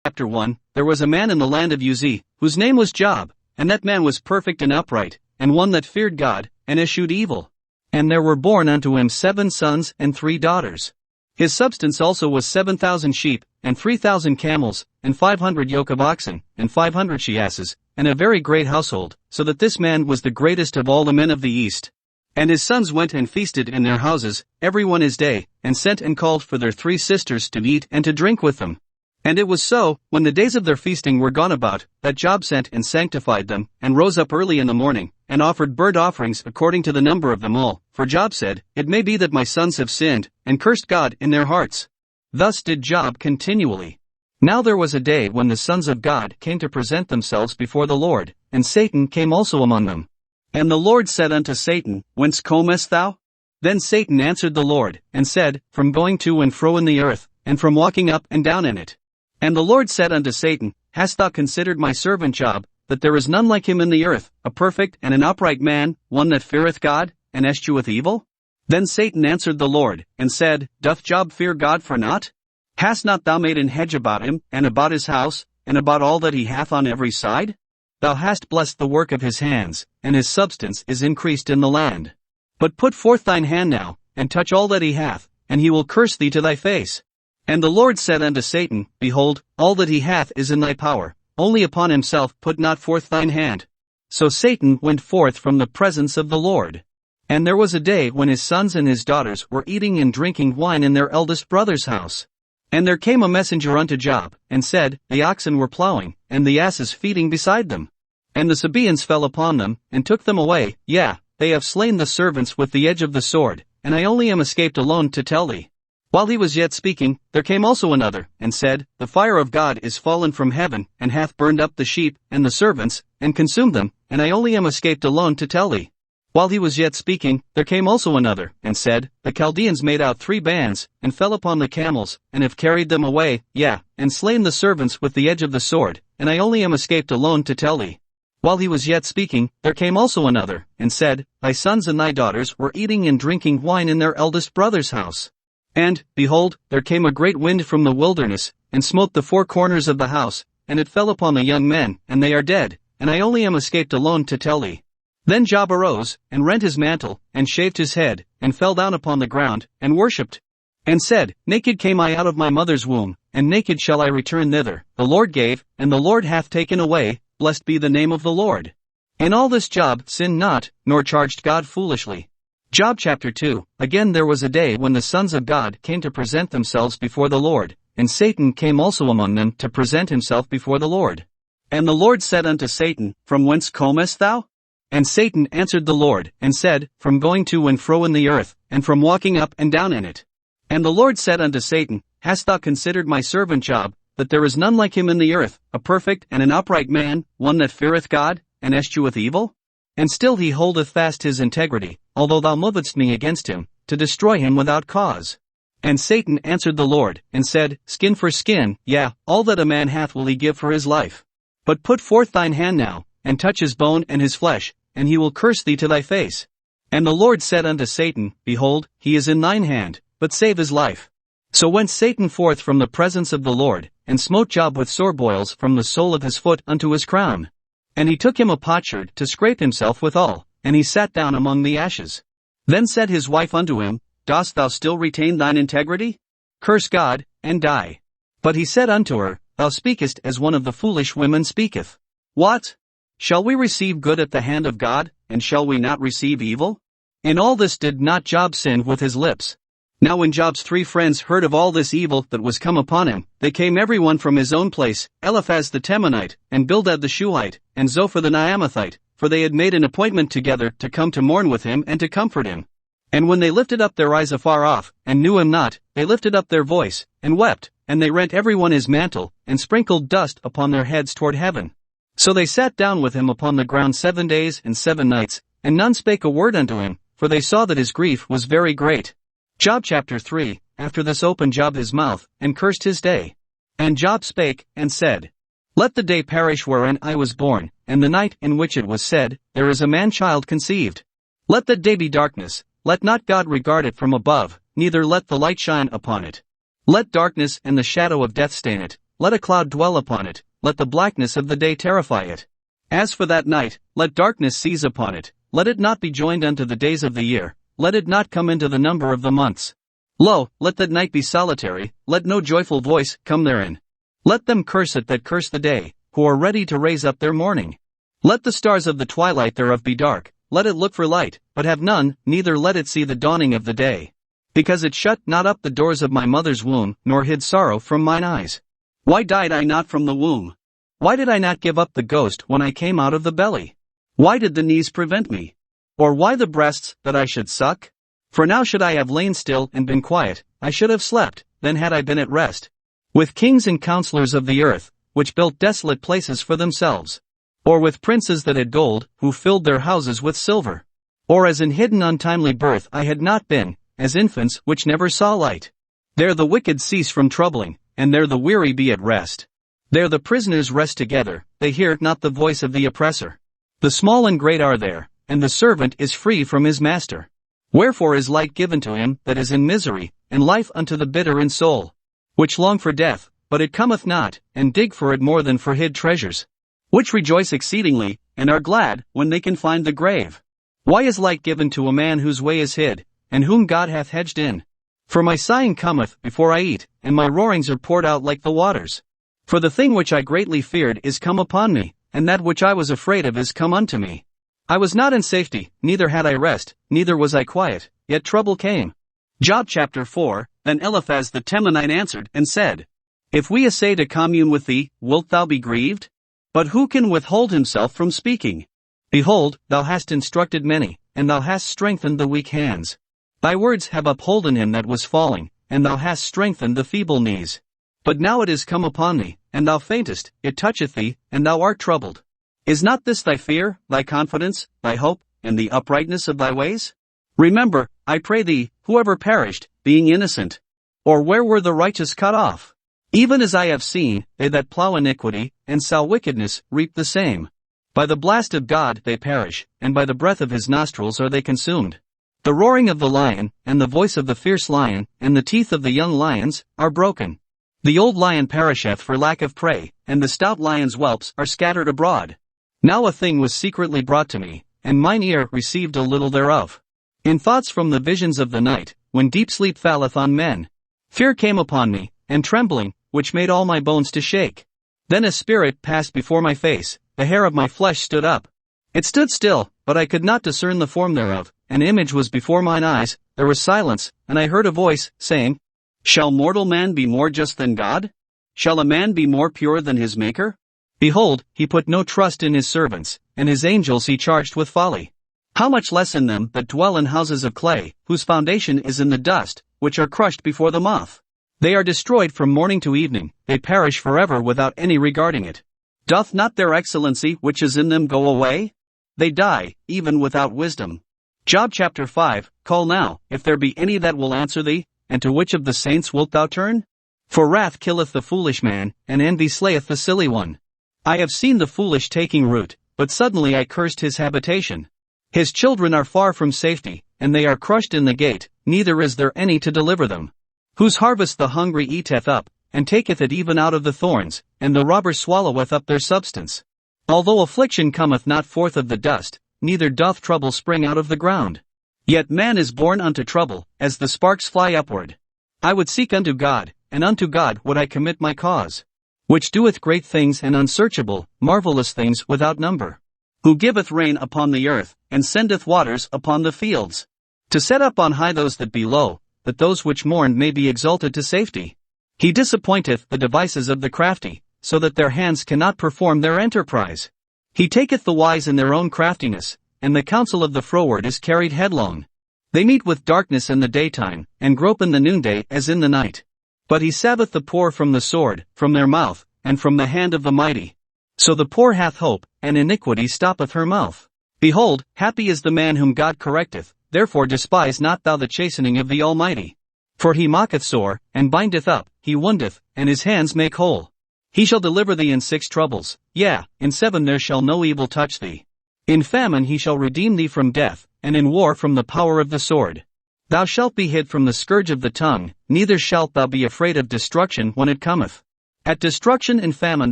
Chapter 1. There was a man in the land of Uz, whose name was Job, and that man was perfect and upright, and one that feared God, and eschewed evil. And there were born unto him 7 sons and 3 daughters. His substance also was 7,000 sheep, and 3,000 camels, and 500 yoke of oxen, and 500 she-asses, and a very great household, so that this man was the greatest of all the men of the east. And his sons went and feasted in their houses, every one his day, and sent and called for their 3 sisters to eat and to drink with them. And it was so, when the days of their feasting were gone about, that Job sent and sanctified them, and rose up early in the morning, and offered burnt offerings according to the number of them all. For Job said, It may be that my sons have sinned, and cursed God in their hearts. Thus did Job continually. Now there was a day when the sons of God came to present themselves before the Lord, and Satan came also among them. And the Lord said unto Satan, Whence comest thou? Then Satan answered the Lord, and said, From going to and fro in the earth, and from walking up and down in it. And the Lord said unto Satan, Hast thou considered my servant Job, that there is none like him in the earth, a perfect and an upright man, one that feareth God, and escheweth evil? Then Satan answered the Lord, and said, Doth Job fear God for naught? Hast not thou made an hedge about him, and about his house, and about all that he hath on every side? Thou hast blessed the work of his hands, and his substance is increased in the land. But put forth thine hand now, and touch all that he hath, and he will curse thee to thy face. And the Lord said unto Satan, Behold, all that he hath is in thy power, only upon himself put not forth thine hand. So Satan went forth from the presence of the Lord. And there was a day when his sons and his daughters were eating and drinking wine in their eldest brother's house. And there came a messenger unto Job, and said, The oxen were plowing, and the asses feeding beside them. And the Sabaeans fell upon them, and took them away. Yea, they have slain the servants with the edge of the sword, and I only am escaped alone to tell thee. While he was yet speaking, there came also another, and said, The fire of God is fallen from heaven, and hath burned up the sheep, and the servants, and consumed them, and I only am escaped alone to tell thee. While he was yet speaking, there came also another, and said, The Chaldeans made out 3 bands, and fell upon the camels, and have carried them away, yea, and slain the servants with the edge of the sword, and I only am escaped alone to tell thee. While he was yet speaking, there came also another, and said, Thy sons and thy daughters were eating and drinking wine in their eldest brother's house. And, behold, there came a great wind from the wilderness, and smote the 4 corners of the house, and it fell upon the young men, and they are dead, and I only am escaped alone to tell thee. Then Job arose, and rent his mantle, and shaved his head, and fell down upon the ground, and worshipped. And said, Naked came I out of my mother's womb, and naked shall I return thither. The Lord gave, and the Lord hath taken away, blessed be the name of the Lord. In all this Job sinned not, nor charged God foolishly. Job chapter 2. Again there was a day when the sons of God came to present themselves before the Lord, and Satan came also among them to present himself before the Lord. And the Lord said unto Satan, From whence comest thou? And Satan answered the Lord, and said, From going to and fro in the earth, and from walking up and down in it. And the Lord said unto Satan, Hast thou considered my servant Job, that there is none like him in the earth, a perfect and an upright man, one that feareth God, and escheweth evil? And still he holdeth fast his integrity, although thou movedst me against him, to destroy him without cause. And Satan answered the Lord, and said, Skin for skin, yea, all that a man hath will he give for his life. But put forth thine hand now, and touch his bone and his flesh, and he will curse thee to thy face. And the Lord said unto Satan, Behold, he is in thine hand, but save his life. So went Satan forth from the presence of the Lord, and smote Job with sore boils from the sole of his foot unto his crown. And he took him a potsherd to scrape himself withal, and he sat down among the ashes. Then said his wife unto him, Dost thou still retain thine integrity? Curse God, and die. But he said unto her, Thou speakest as one of the foolish women speaketh. What? Shall we receive good at the hand of God, and shall we not receive evil? In all this did not Job sin with his lips. Now when Job's 3 friends heard of all this evil that was come upon him, they came every one from his own place, Eliphaz the Temanite, and Bildad the Shuhite, and Zophar the Naamathite, for they had made an appointment together to come to mourn with him and to comfort him. And when they lifted up their eyes afar off, and knew him not, they lifted up their voice, and wept, and they rent every one his mantle, and sprinkled dust upon their heads toward heaven. So they sat down with him upon the ground 7 days and 7 nights, and none spake a word unto him, for they saw that his grief was very great. Job chapter 3. After this opened Job his mouth, and cursed his day. And Job spake, and said, Let the day perish wherein I was born, and the night in which it was said, There is a man-child conceived. Let the day be darkness, let not God regard it from above, neither let the light shine upon it. Let darkness and the shadow of death stain it, let a cloud dwell upon it, let the blackness of the day terrify it. As for that night, let darkness seize upon it, let it not be joined unto the days of the year, let it not come into the number of the months. Lo, let that night be solitary, let no joyful voice come therein. Let them curse it that curse the day, who are ready to raise up their mourning. Let the stars of the twilight thereof be dark, let it look for light, but have none, neither let it see the dawning of the day. Because it shut not up the doors of my mother's womb, nor hid sorrow from mine eyes. Why died I not from the womb? Why did I not give up the ghost when I came out of the belly? Why did the knees prevent me? Or why the breasts, that I should suck? For now should I have lain still and been quiet, I should have slept, then had I been at rest. With kings and counselors of the earth, which built desolate places for themselves. Or with princes that had gold, who filled their houses with silver. Or as in hidden untimely birth I had not been, as infants which never saw light. There the wicked cease from troubling, and there the weary be at rest. There the prisoners rest together, they hear not the voice of the oppressor. The small and great are there, and the servant is free from his master. Wherefore is light given to him that is in misery, and life unto the bitter in soul. Which long for death, but it cometh not, and dig for it more than for hid treasures. Which rejoice exceedingly, and are glad, when they can find the grave. Why is light given to a man whose way is hid, and whom God hath hedged in? For my sighing cometh before I eat, and my roarings are poured out like the waters. For the thing which I greatly feared is come upon me, and that which I was afraid of is come unto me. I was not in safety, neither had I rest, neither was I quiet, yet trouble came. Job chapter 4, Then Eliphaz the Temanite answered and said, If we essay to commune with thee, wilt thou be grieved? But who can withhold himself from speaking? Behold, thou hast instructed many, and thou hast strengthened the weak hands. Thy words have upholden him that was falling, and thou hast strengthened the feeble knees. But now it is come upon thee, and thou faintest, it toucheth thee, and thou art troubled. Is not this thy fear, thy confidence, thy hope, and the uprightness of thy ways? Remember, I pray thee, whoever perished, being innocent. Or where were the righteous cut off? Even as I have seen, they that plough iniquity, and sow wickedness, reap the same. By the blast of God they perish, and by the breath of his nostrils are they consumed. The roaring of the lion, and the voice of the fierce lion, and the teeth of the young lions, are broken. The old lion perisheth for lack of prey, and the stout lion's whelps are scattered abroad. Now a thing was secretly brought to me, and mine ear received a little thereof. In thoughts from the visions of the night, when deep sleep falleth on men. Fear came upon me, and trembling, which made all my bones to shake. Then a spirit passed before my face, the hair of my flesh stood up. It stood still, but I could not discern the form thereof, an image was before mine eyes, there was silence, and I heard a voice, saying, Shall mortal man be more just than God? Shall a man be more pure than his Maker? Behold, he put no trust in his servants, and his angels he charged with folly. How much less in them that dwell in houses of clay, whose foundation is in the dust, which are crushed before the moth. They are destroyed from morning to evening, they perish forever without any regarding it. Doth not their excellency which is in them go away? They die, even without wisdom. Job chapter 5, Call now, if there be any that will answer thee, and to which of the saints wilt thou turn? For wrath killeth the foolish man, and envy slayeth the silly one. I have seen the foolish taking root, but suddenly I cursed his habitation. His children are far from safety, and they are crushed in the gate, neither is there any to deliver them. Whose harvest the hungry eateth up, and taketh it even out of the thorns, and the robber swalloweth up their substance. Although affliction cometh not forth of the dust, neither doth trouble spring out of the ground. Yet man is born unto trouble, as the sparks fly upward. I would seek unto God, and unto God would I commit my cause. Which doeth great things and unsearchable, marvelous things without number. Who giveth rain upon the earth, and sendeth waters upon the fields. To set up on high those that be low, that those which mourn may be exalted to safety. He disappointeth the devices of the crafty, so that their hands cannot perform their enterprise. He taketh the wise in their own craftiness, and the counsel of the froward is carried headlong. They meet with darkness in the daytime, and grope in the noonday as in the night. But he saveth the poor from the sword, from their mouth, and from the hand of the mighty. So the poor hath hope, and iniquity stoppeth her mouth. Behold, happy is the man whom God correcteth, therefore despise not thou the chastening of the Almighty. For he mocketh sore, and bindeth up, he woundeth, and his hands make whole. He shall deliver thee in 6 troubles, yea, in 7 there shall no evil touch thee. In famine he shall redeem thee from death, and in war from the power of the sword. Thou shalt be hid from the scourge of the tongue, neither shalt thou be afraid of destruction when it cometh. At destruction and famine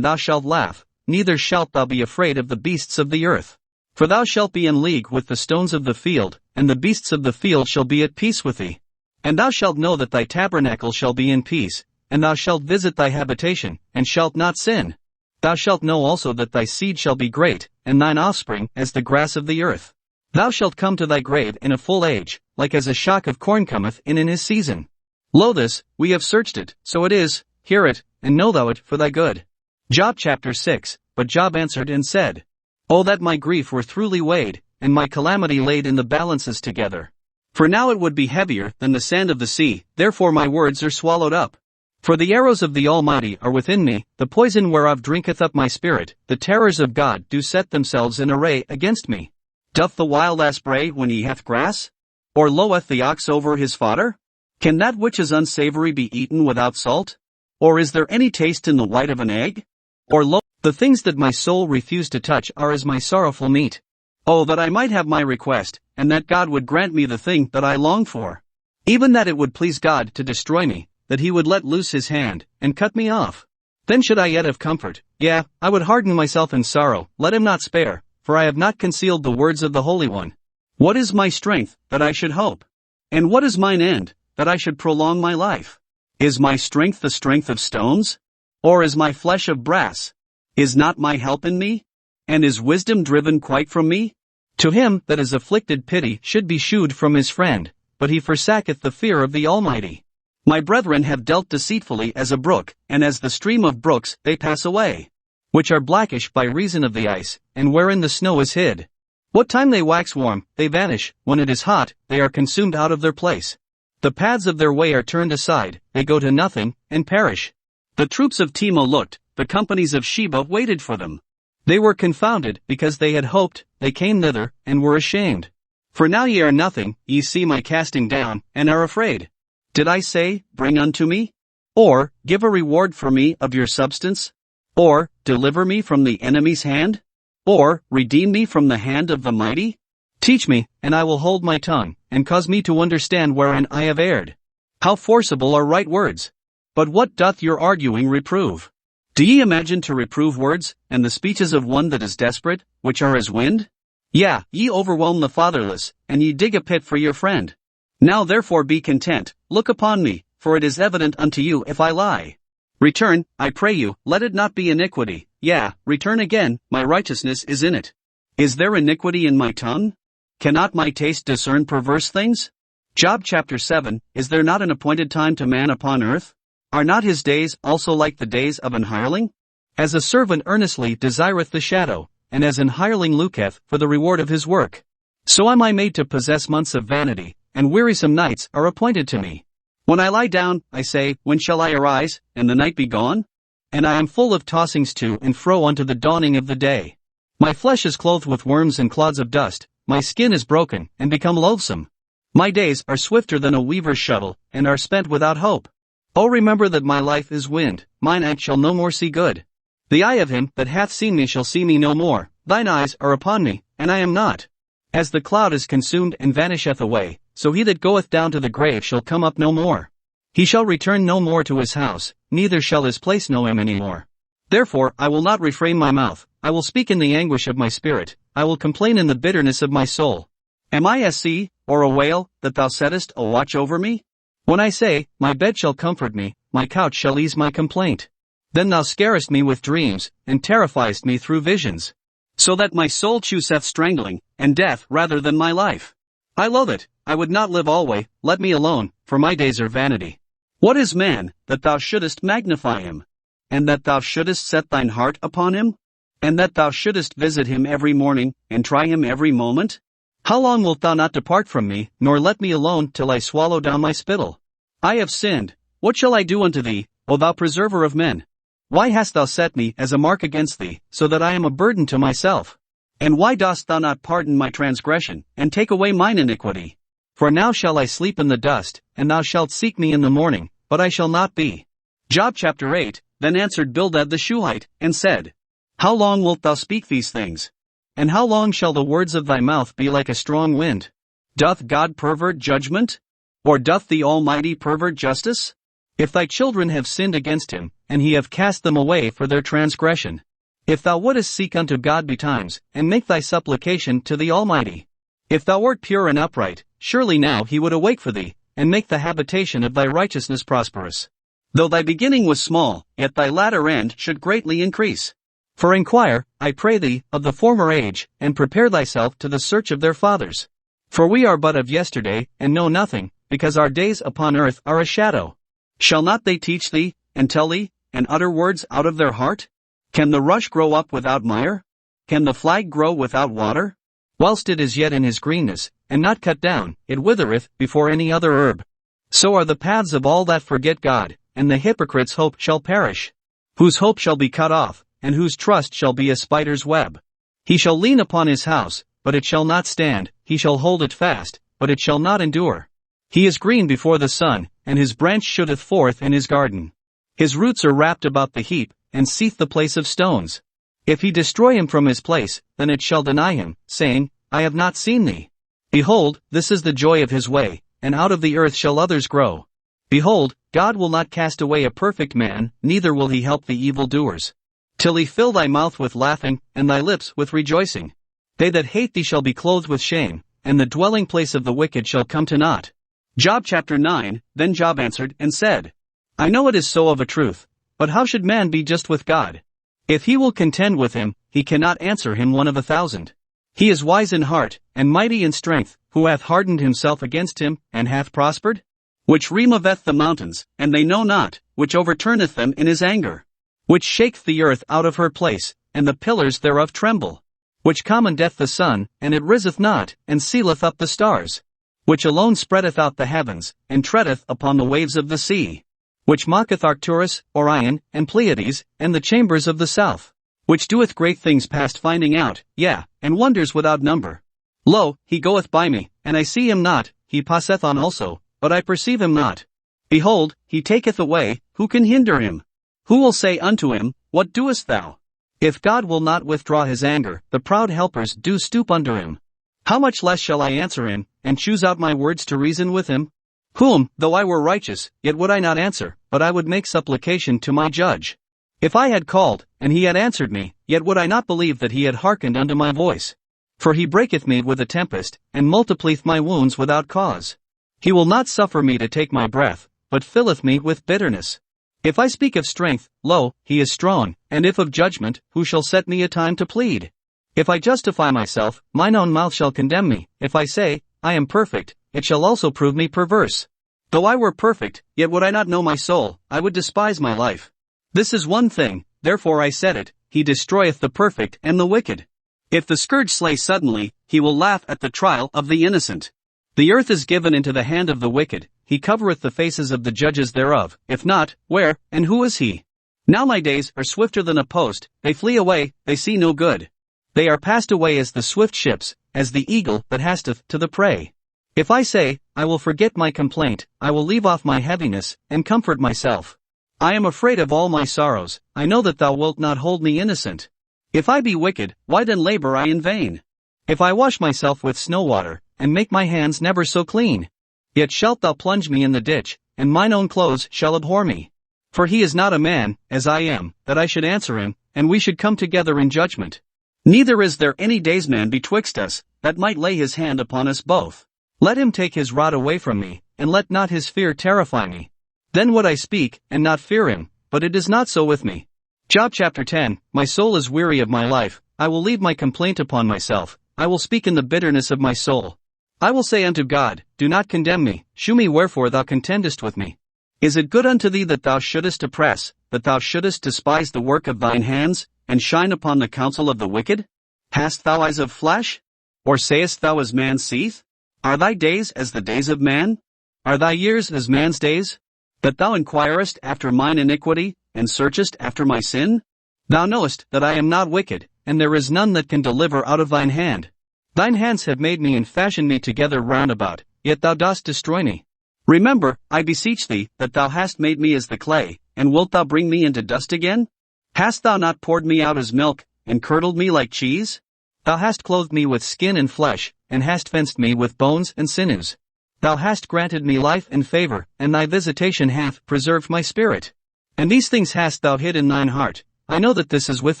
thou shalt laugh, neither shalt thou be afraid of the beasts of the earth. For thou shalt be in league with the stones of the field, and the beasts of the field shall be at peace with thee. And thou shalt know that thy tabernacle shall be in peace, and thou shalt visit thy habitation, and shalt not sin. Thou shalt know also that thy seed shall be great, and thine offspring as the grass of the earth. Thou shalt come to thy grave in a full age, like as a shock of corn cometh in his season. Lo this, we have searched it, so it is, hear it, and know thou it for thy good. Job chapter 6, But Job answered and said, O that my grief were throughly weighed, and my calamity laid in the balances together. For now it would be heavier than the sand of the sea, therefore my words are swallowed up. For the arrows of the Almighty are within me, the poison whereof drinketh up my spirit, the terrors of God do set themselves in array against me. Doth the wild ass bray when he hath grass? Or loweth the ox over his fodder? Can that which is unsavory be eaten without salt? Or is there any taste in the white of an egg? Or lo, the things that my soul refused to touch are as my sorrowful meat. Oh, that I might have my request, and that God would grant me the thing that I long for. Even that it would please God to destroy me, that he would let loose his hand, and cut me off. Then should I yet have comfort, yea, I would harden myself in sorrow, let him not spare, for I have not concealed the words of the Holy One. What is my strength, that I should hope? And what is mine end, that I should prolong my life? Is my strength the strength of stones? Or is my flesh of brass? Is not my help in me? And is wisdom driven quite from me? To him that is afflicted pity should be shewed from his friend, but he forsaketh the fear of the Almighty. My brethren have dealt deceitfully as a brook, and as the stream of brooks they pass away, which are blackish by reason of the ice, and wherein the snow is hid. What time they wax warm, they vanish, when it is hot, they are consumed out of their place. The paths of their way are turned aside, they go to nothing, and perish. The troops of Temo looked, the companies of Sheba waited for them. They were confounded, because they had hoped, they came thither, and were ashamed. For now ye are nothing, ye see my casting down, and are afraid. Did I say, bring unto me? Or, give a reward for me of your substance? Or, deliver me from the enemy's hand? Or, redeem me from the hand of the mighty? Teach me, and I will hold my tongue, and cause me to understand wherein I have erred. How forcible are right words! But what doth your arguing reprove? Do ye imagine to reprove words, and the speeches of one that is desperate, which are as wind? Yea, ye overwhelm the fatherless, and ye dig a pit for your friend. Now therefore be content, look upon me, for it is evident unto you if I lie. Return, I pray you, let it not be iniquity, yea, return again, my righteousness is in it. Is there iniquity in my tongue? Cannot my taste discern perverse things? Job chapter 7, Is there not an appointed time to man upon earth? Are not his days also like the days of an hireling? As a servant earnestly desireth the shadow, and as an hireling looketh for the reward of his work. So am I made to possess months of vanity, and wearisome nights are appointed to me. When I lie down, I say, when shall I arise, and the night be gone? And I am full of tossings to and fro unto the dawning of the day. My flesh is clothed with worms and clods of dust, my skin is broken, and become loathsome. My days are swifter than a weaver's shuttle, and are spent without hope. O remember that my life is wind, mine eye shall no more see good. The eye of him that hath seen me shall see me no more, thine eyes are upon me, and I am not. As the cloud is consumed and vanisheth away, so he that goeth down to the grave shall come up no more. He shall return no more to his house, neither shall his place know him any more. Therefore I will not refrain my mouth, I will speak in the anguish of my spirit, I will complain in the bitterness of my soul. Am I a sea, or a whale, that thou settest a watch over me? When I say, my bed shall comfort me, my couch shall ease my complaint. Then thou scarest me with dreams, and terrifiest me through visions. So that my soul chooseth strangling, and death rather than my life. I loathe it, I would not live alway, let me alone, for my days are vanity. What is man, that thou shouldest magnify him? And that thou shouldest set thine heart upon him? And that thou shouldest visit him every morning, and try him every moment? How long wilt thou not depart from me, nor let me alone till I swallow down my spittle? I have sinned, what shall I do unto thee, O thou preserver of men? Why hast thou set me as a mark against thee, so that I am a burden to myself? And why dost thou not pardon my transgression, and take away mine iniquity? For now shall I sleep in the dust, and thou shalt seek me in the morning, but I shall not be. Job chapter 8, Then answered Bildad the Shuhite, and said, How long wilt thou speak these things? And how long shall the words of thy mouth be like a strong wind? Doth God pervert judgment? Or doth the Almighty pervert justice? If thy children have sinned against him, and he hath cast them away for their transgression. If thou wouldest seek unto God betimes, and make thy supplication to the Almighty. If thou wert pure and upright, surely now he would awake for thee, and make the habitation of thy righteousness prosperous. Though thy beginning was small, yet thy latter end should greatly increase. For inquire, I pray thee, of the former age, and prepare thyself to the search of their fathers. For we are but of yesterday, and know nothing, because our days upon earth are a shadow. Shall not they teach thee, and tell thee, and utter words out of their heart? Can the rush grow up without mire? Can the flag grow without water? Whilst it is yet in his greenness, and not cut down, it withereth before any other herb. So are the paths of all that forget God, and the hypocrite's hope shall perish. Whose hope shall be cut off, and whose trust shall be a spider's web. He shall lean upon his house, but it shall not stand, he shall hold it fast, but it shall not endure. He is green before the sun, and his branch shooteth forth in his garden. His roots are wrapped about the heap, and seeth the place of stones. If he destroy him from his place, then it shall deny him, saying, I have not seen thee. Behold, this is the joy of his way, and out of the earth shall others grow. Behold, God will not cast away a perfect man, neither will he help the evildoers. Till he fill thy mouth with laughing, and thy lips with rejoicing. They that hate thee shall be clothed with shame, and the dwelling place of the wicked shall come to naught. Job chapter 9, Then Job answered and said, I know it is so of a truth, but how should man be just with God? If he will contend with him, he cannot answer him 1 of 1,000. He is wise in heart, and mighty in strength, who hath hardened himself against him, and hath prospered? Which removeth the mountains, and they know not, which overturneth them in his anger. Which shaketh the earth out of her place, and the pillars thereof tremble. Which commandeth the sun, and it riseth not, and sealeth up the stars. Which alone spreadeth out the heavens, and treadeth upon the waves of the sea. Which mocketh Arcturus, Orion, and Pleiades, and the chambers of the south. Which doeth great things past finding out, yea, and wonders without number. Lo, he goeth by me, and I see him not, he passeth on also, but I perceive him not. Behold, he taketh away, who can hinder him? Who will say unto him, What doest thou? If God will not withdraw his anger, the proud helpers do stoop under him. How much less shall I answer him, and choose out my words to reason with him? Whom, though I were righteous, yet would I not answer, but I would make supplication to my judge. If I had called, and he had answered me, yet would I not believe that he had hearkened unto my voice. For he breaketh me with a tempest, and multiplieth my wounds without cause. He will not suffer me to take my breath, but filleth me with bitterness. If I speak of strength, lo, he is strong, and if of judgment, who shall set me a time to plead? If I justify myself, mine own mouth shall condemn me. If I say, I am perfect, it shall also prove me perverse. Though I were perfect, yet would I not know my soul, I would despise my life. This is one thing, therefore I said it, he destroyeth the perfect and the wicked. If the scourge slay suddenly, he will laugh at the trial of the innocent. The earth is given into the hand of the wicked, he covereth the faces of the judges thereof. If not, where, and who is he? Now my days are swifter than a post, they flee away, they see no good. They are passed away as the swift ships, as the eagle that hasteth to the prey. If I say, I will forget my complaint, I will leave off my heaviness, and comfort myself. I am afraid of all my sorrows, I know that thou wilt not hold me innocent. If I be wicked, why then labor I in vain? If I wash myself with snow water, and make my hands never so clean, yet shalt thou plunge me in the ditch, and mine own clothes shall abhor me. For he is not a man, as I am, that I should answer him, and we should come together in judgment. Neither is there any daysman betwixt us, that might lay his hand upon us both. Let him take his rod away from me, and let not his fear terrify me. Then would I speak, and not fear him, but it is not so with me. Job chapter 10, My soul is weary of my life, I will leave my complaint upon myself, I will speak in the bitterness of my soul. I will say unto God, Do not condemn me, shew me wherefore thou contendest with me. Is it good unto thee that thou shouldest oppress, that thou shouldest despise the work of thine hands, and shine upon the counsel of the wicked? Hast thou eyes of flesh? Or sayest thou as man seeth? Are thy days as the days of man? Are thy years as man's days? That thou inquirest after mine iniquity, and searchest after my sin? Thou knowest that I am not wicked, and there is none that can deliver out of thine hand. Thine hands have made me and fashioned me together round about, yet thou dost destroy me. Remember, I beseech thee, that thou hast made me as the clay, and wilt thou bring me into dust again? Hast thou not poured me out as milk, and curdled me like cheese? Thou hast clothed me with skin and flesh, and hast fenced me with bones and sinews. Thou hast granted me life and favor, and thy visitation hath preserved my spirit. And these things hast thou hid in thine heart, I know that this is with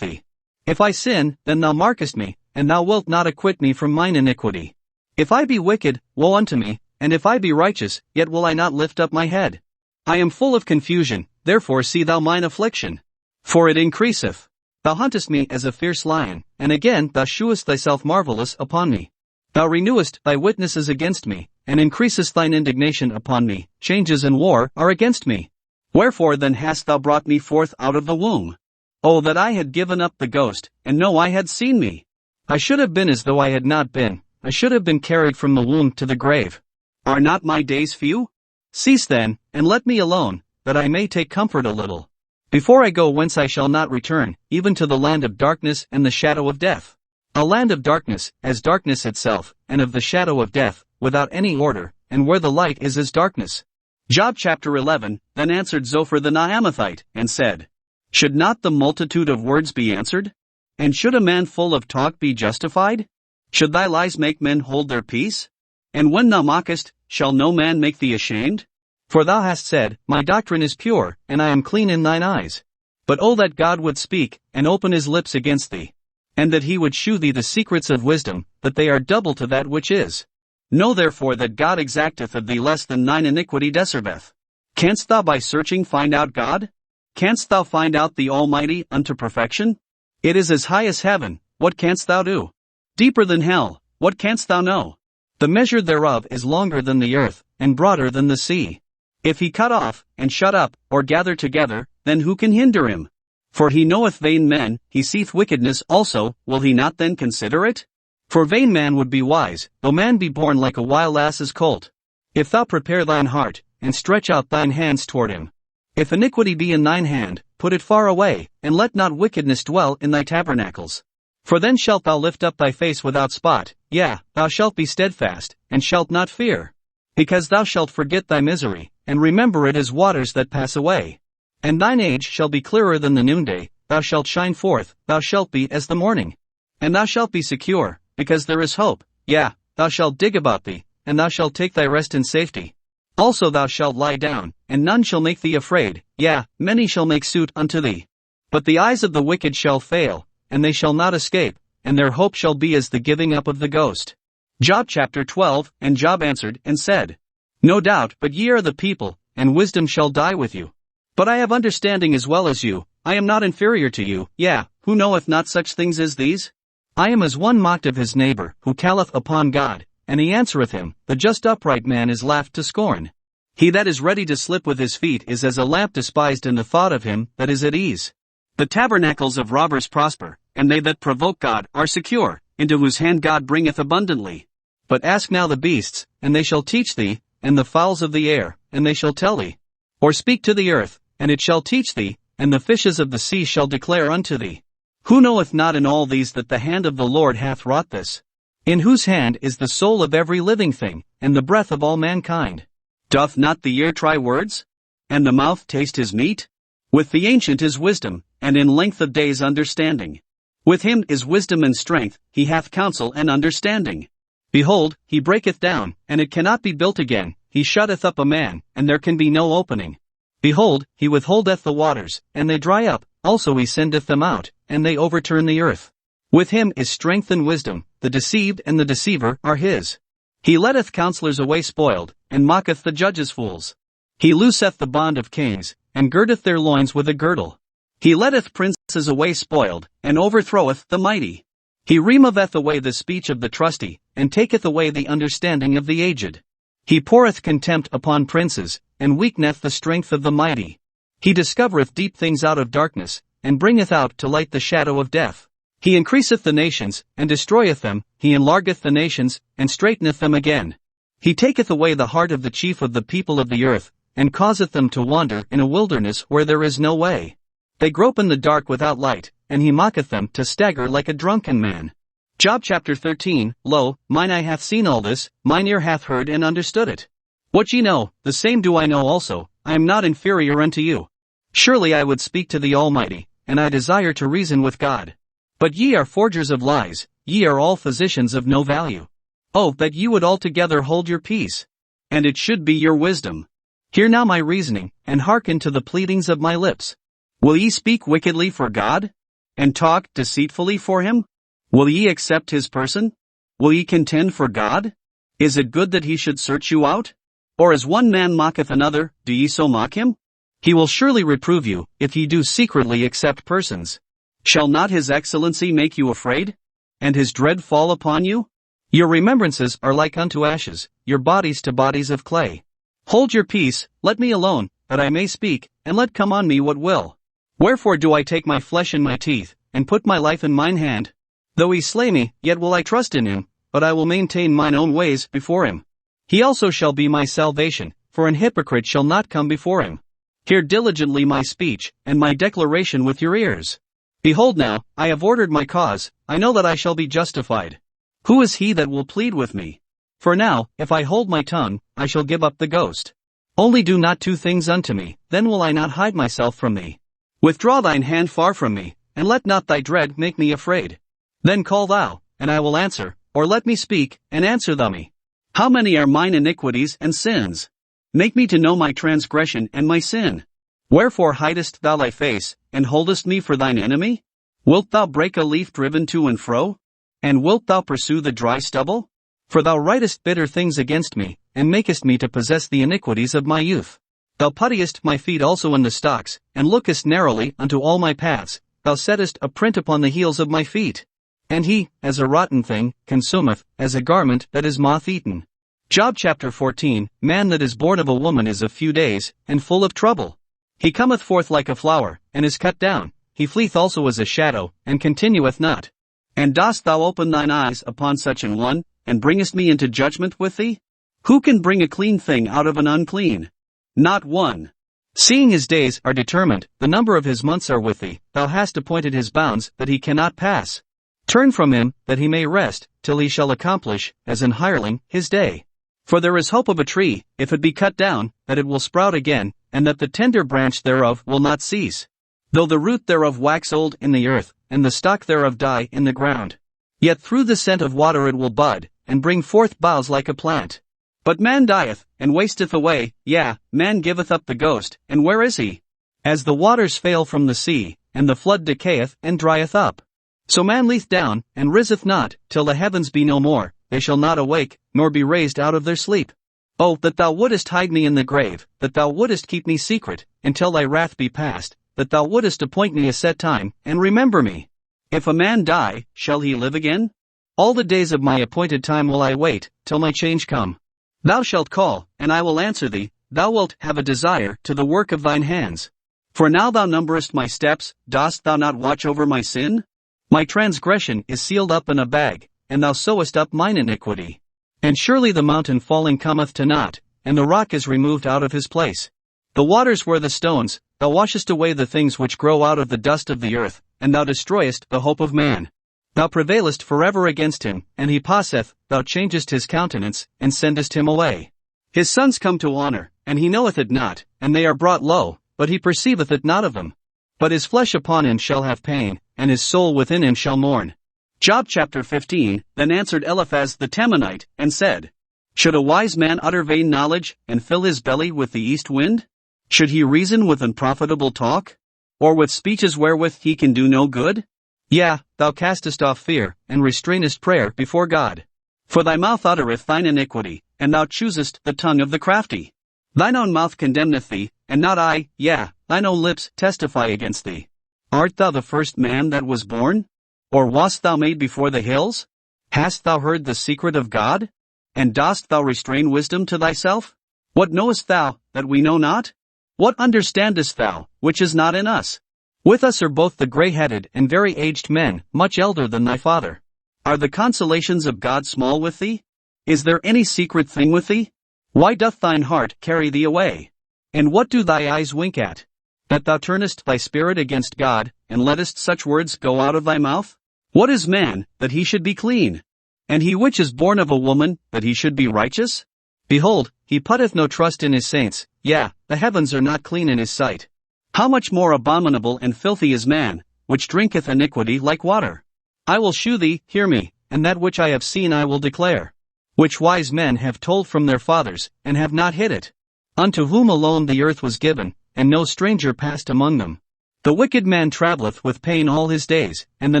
thee. If I sin, then thou markest me, and thou wilt not acquit me from mine iniquity. If I be wicked, woe unto me, and if I be righteous, yet will I not lift up my head. I am full of confusion, therefore see thou mine affliction. For it increaseth. Thou huntest me as a fierce lion, and again thou shewest thyself marvellous upon me. Thou renewest thy witnesses against me, and increasest thine indignation upon me. Changes and war are against me. Wherefore then hast thou brought me forth out of the womb? Oh, that I had given up the ghost, and no eye had seen me. I should have been as though I had not been, I should have been carried from the womb to the grave. Are not my days few? Cease then, and let me alone, that I may take comfort a little. Before I go whence I shall not return, even to the land of darkness and the shadow of death. A land of darkness, as darkness itself, and of the shadow of death, without any order, and where the light is as darkness. Job chapter 11, Then answered Zophar the Naamathite, and said, Should not the multitude of words be answered? And should a man full of talk be justified? Should thy lies make men hold their peace? And when thou mockest, shall no man make thee ashamed? For thou hast said, My doctrine is pure, and I am clean in thine eyes. But oh that God would speak, and open his lips against thee. And that he would shew thee the secrets of wisdom, that they are double to that which is. Know therefore that God exacteth of thee less than thine iniquity deserveth. Canst thou by searching find out God? Canst thou find out the Almighty unto perfection? It is as high as heaven, what canst thou do? Deeper than hell, what canst thou know? The measure thereof is longer than the earth, and broader than the sea. If he cut off, and shut up, or gather together, then who can hinder him? For he knoweth vain men, he seeth wickedness also, will he not then consider it? For vain man would be wise, though man be born like a wild ass's colt. If thou prepare thine heart, and stretch out thine hands toward him. If iniquity be in thine hand, put it far away, and let not wickedness dwell in thy tabernacles. For then shalt thou lift up thy face without spot, yea, thou shalt be steadfast, and shalt not fear. Because thou shalt forget thy misery, and remember it as waters that pass away. And thine age shall be clearer than the noonday, thou shalt shine forth, thou shalt be as the morning. And thou shalt be secure, because there is hope, yea, thou shalt dig about thee, and thou shalt take thy rest in safety. Also thou shalt lie down, and none shall make thee afraid, yea, many shall make suit unto thee. But the eyes of the wicked shall fail, and they shall not escape, and their hope shall be as the giving up of the ghost. Job chapter 12, And Job answered and said, No doubt, but ye are the people, and wisdom shall die with you. But I have understanding as well as you, I am not inferior to you, yea, who knoweth not such things as these? I am as one mocked of his neighbor, who calleth upon God, and he answereth him, The just upright man is laughed to scorn. He that is ready to slip with his feet is as a lamp despised in the thought of him that is at ease. The tabernacles of robbers prosper, and they that provoke God are secure, into whose hand God bringeth abundantly. But ask now the beasts, and they shall teach thee, and the fowls of the air, and they shall tell thee. Or speak to the earth, and it shall teach thee, and the fishes of the sea shall declare unto thee. Who knoweth not in all these that the hand of the Lord hath wrought this? In whose hand is the soul of every living thing, and the breath of all mankind? Doth not the ear try words? And the mouth taste his meat? With the ancient is wisdom, and in length of days understanding. With him is wisdom and strength, he hath counsel and understanding. Behold, he breaketh down, and it cannot be built again, he shutteth up a man, and there can be no opening. Behold, he withholdeth the waters, and they dry up, also he sendeth them out, and they overturn the earth. With him is strength and wisdom, the deceived and the deceiver are his. He letteth counselors away spoiled, and mocketh the judges fools. He looseth the bond of kings, and girdeth their loins with a girdle. He letteth princes away spoiled, and overthroweth the mighty. He removeth away the speech of the trusty, and taketh away the understanding of the aged. He poureth contempt upon princes, and weakeneth the strength of the mighty. He discovereth deep things out of darkness, and bringeth out to light the shadow of death. He increaseth the nations, and destroyeth them, he enlargeth the nations, and straighteneth them again. He taketh away the heart of the chief of the people of the earth, and causeth them to wander in a wilderness where there is no way. They grope in the dark without light, and he mocketh them to stagger like a drunken man. Job chapter 13, Lo, mine eye hath seen all this, mine ear hath heard and understood it. What ye know, the same do I know also, I am not inferior unto you. Surely I would speak to the Almighty, and I desire to reason with God. But ye are forgers of lies, ye are all physicians of no value. Oh, that ye would altogether hold your peace! And it should be your wisdom. Hear now my reasoning, and hearken to the pleadings of my lips. Will ye speak wickedly for God? And talk deceitfully for him? Will ye accept his person? Will ye contend for God? Is it good that he should search you out? Or as one man mocketh another, do ye so mock him? He will surely reprove you, if ye do secretly accept persons. Shall not his excellency make you afraid? And his dread fall upon you? Your remembrances are like unto ashes, your bodies to bodies of clay. Hold your peace, let me alone, that I may speak, and let come on me what will. Wherefore do I take my flesh in my teeth, and put my life in mine hand? Though he slay me, yet will I trust in him, but I will maintain mine own ways before him. He also shall be my salvation, for an hypocrite shall not come before him. Hear diligently my speech, and my declaration with your ears. Behold now, I have ordered my cause, I know that I shall be justified. Who is he that will plead with me? For now, if I hold my tongue, I shall give up the ghost. Only do not two things unto me, then will I not hide myself from thee. Withdraw thine hand far from me, and let not thy dread make me afraid. Then call thou, and I will answer, or let me speak, and answer thou me. How many are mine iniquities and sins? Make me to know my transgression and my sin. Wherefore hidest thou thy face, and holdest me for thine enemy? Wilt thou break a leaf driven to and fro? And wilt thou pursue the dry stubble? For thou writest bitter things against me, and makest me to possess the iniquities of my youth. Thou puttiest my feet also in the stocks, and lookest narrowly unto all my paths, thou settest a print upon the heels of my feet. And he, as a rotten thing, consumeth, as a garment that is moth-eaten. Job chapter 14, Man that is born of a woman is of few days, and full of trouble. He cometh forth like a flower, and is cut down, he fleeth also as a shadow, and continueth not. And dost thou open thine eyes upon such an one, and bringest me into judgment with thee? Who can bring a clean thing out of an unclean? Not one. Seeing his days are determined, the number of his months are with thee, thou hast appointed his bounds, that he cannot pass. Turn from him, that he may rest, till he shall accomplish, as an hireling, his day. For there is hope of a tree, if it be cut down, that it will sprout again, and that the tender branch thereof will not cease. Though the root thereof wax old in the earth, and the stock thereof die in the ground. Yet through the scent of water it will bud, and bring forth boughs like a plant. But man dieth, and wasteth away, yea, man giveth up the ghost, and where is he? As the waters fail from the sea, and the flood decayeth and drieth up. So man leeth down, and riseth not, till the heavens be no more, they shall not awake, nor be raised out of their sleep. Oh, that thou wouldest hide me in the grave, that thou wouldest keep me secret, until thy wrath be past, that thou wouldest appoint me a set time, and remember me. If a man die, shall he live again? All the days of my appointed time will I wait, till my change come. Thou shalt call, and I will answer thee, thou wilt have a desire to the work of thine hands. For now thou numberest my steps, dost thou not watch over my sin? My transgression is sealed up in a bag, and thou sewest up mine iniquity. And surely the mountain falling cometh to naught, and the rock is removed out of his place. The waters were the stones, thou washest away the things which grow out of the dust of the earth, and thou destroyest the hope of man. Thou prevailest forever against him, and he passeth, thou changest his countenance, and sendest him away. His sons come to honor, and he knoweth it not, and they are brought low, but he perceiveth it not of them. But his flesh upon him shall have pain, and his soul within him shall mourn. Job chapter 15, Then answered Eliphaz the Temanite, and said, Should a wise man utter vain knowledge, and fill his belly with the east wind? Should he reason with unprofitable talk? Or with speeches wherewith he can do no good? Yea, thou castest off fear, and restrainest prayer before God. For thy mouth uttereth thine iniquity, and thou choosest the tongue of the crafty. Thine own mouth condemneth thee, and not I, yea, thine own lips testify against thee. Art thou the first man that was born? Or wast thou made before the hills? Hast thou heard the secret of God? And dost thou restrain wisdom to thyself? What knowest thou, that we know not? What understandest thou, which is not in us? With us are both the grey-headed and very aged men, much elder than thy father. Are the consolations of God small with thee? Is there any secret thing with thee? Why doth thine heart carry thee away? And what do thy eyes wink at? That thou turnest thy spirit against God, and lettest such words go out of thy mouth? What is man, that he should be clean? And he which is born of a woman, that he should be righteous? Behold, he putteth no trust in his saints, yea, the heavens are not clean in his sight. How much more abominable and filthy is man, which drinketh iniquity like water? I will shew thee, hear me, and that which I have seen I will declare. Which wise men have told from their fathers, and have not hid it. unto whom alone the earth was given, and no stranger passed among them. The wicked man travelleth with pain all his days, and the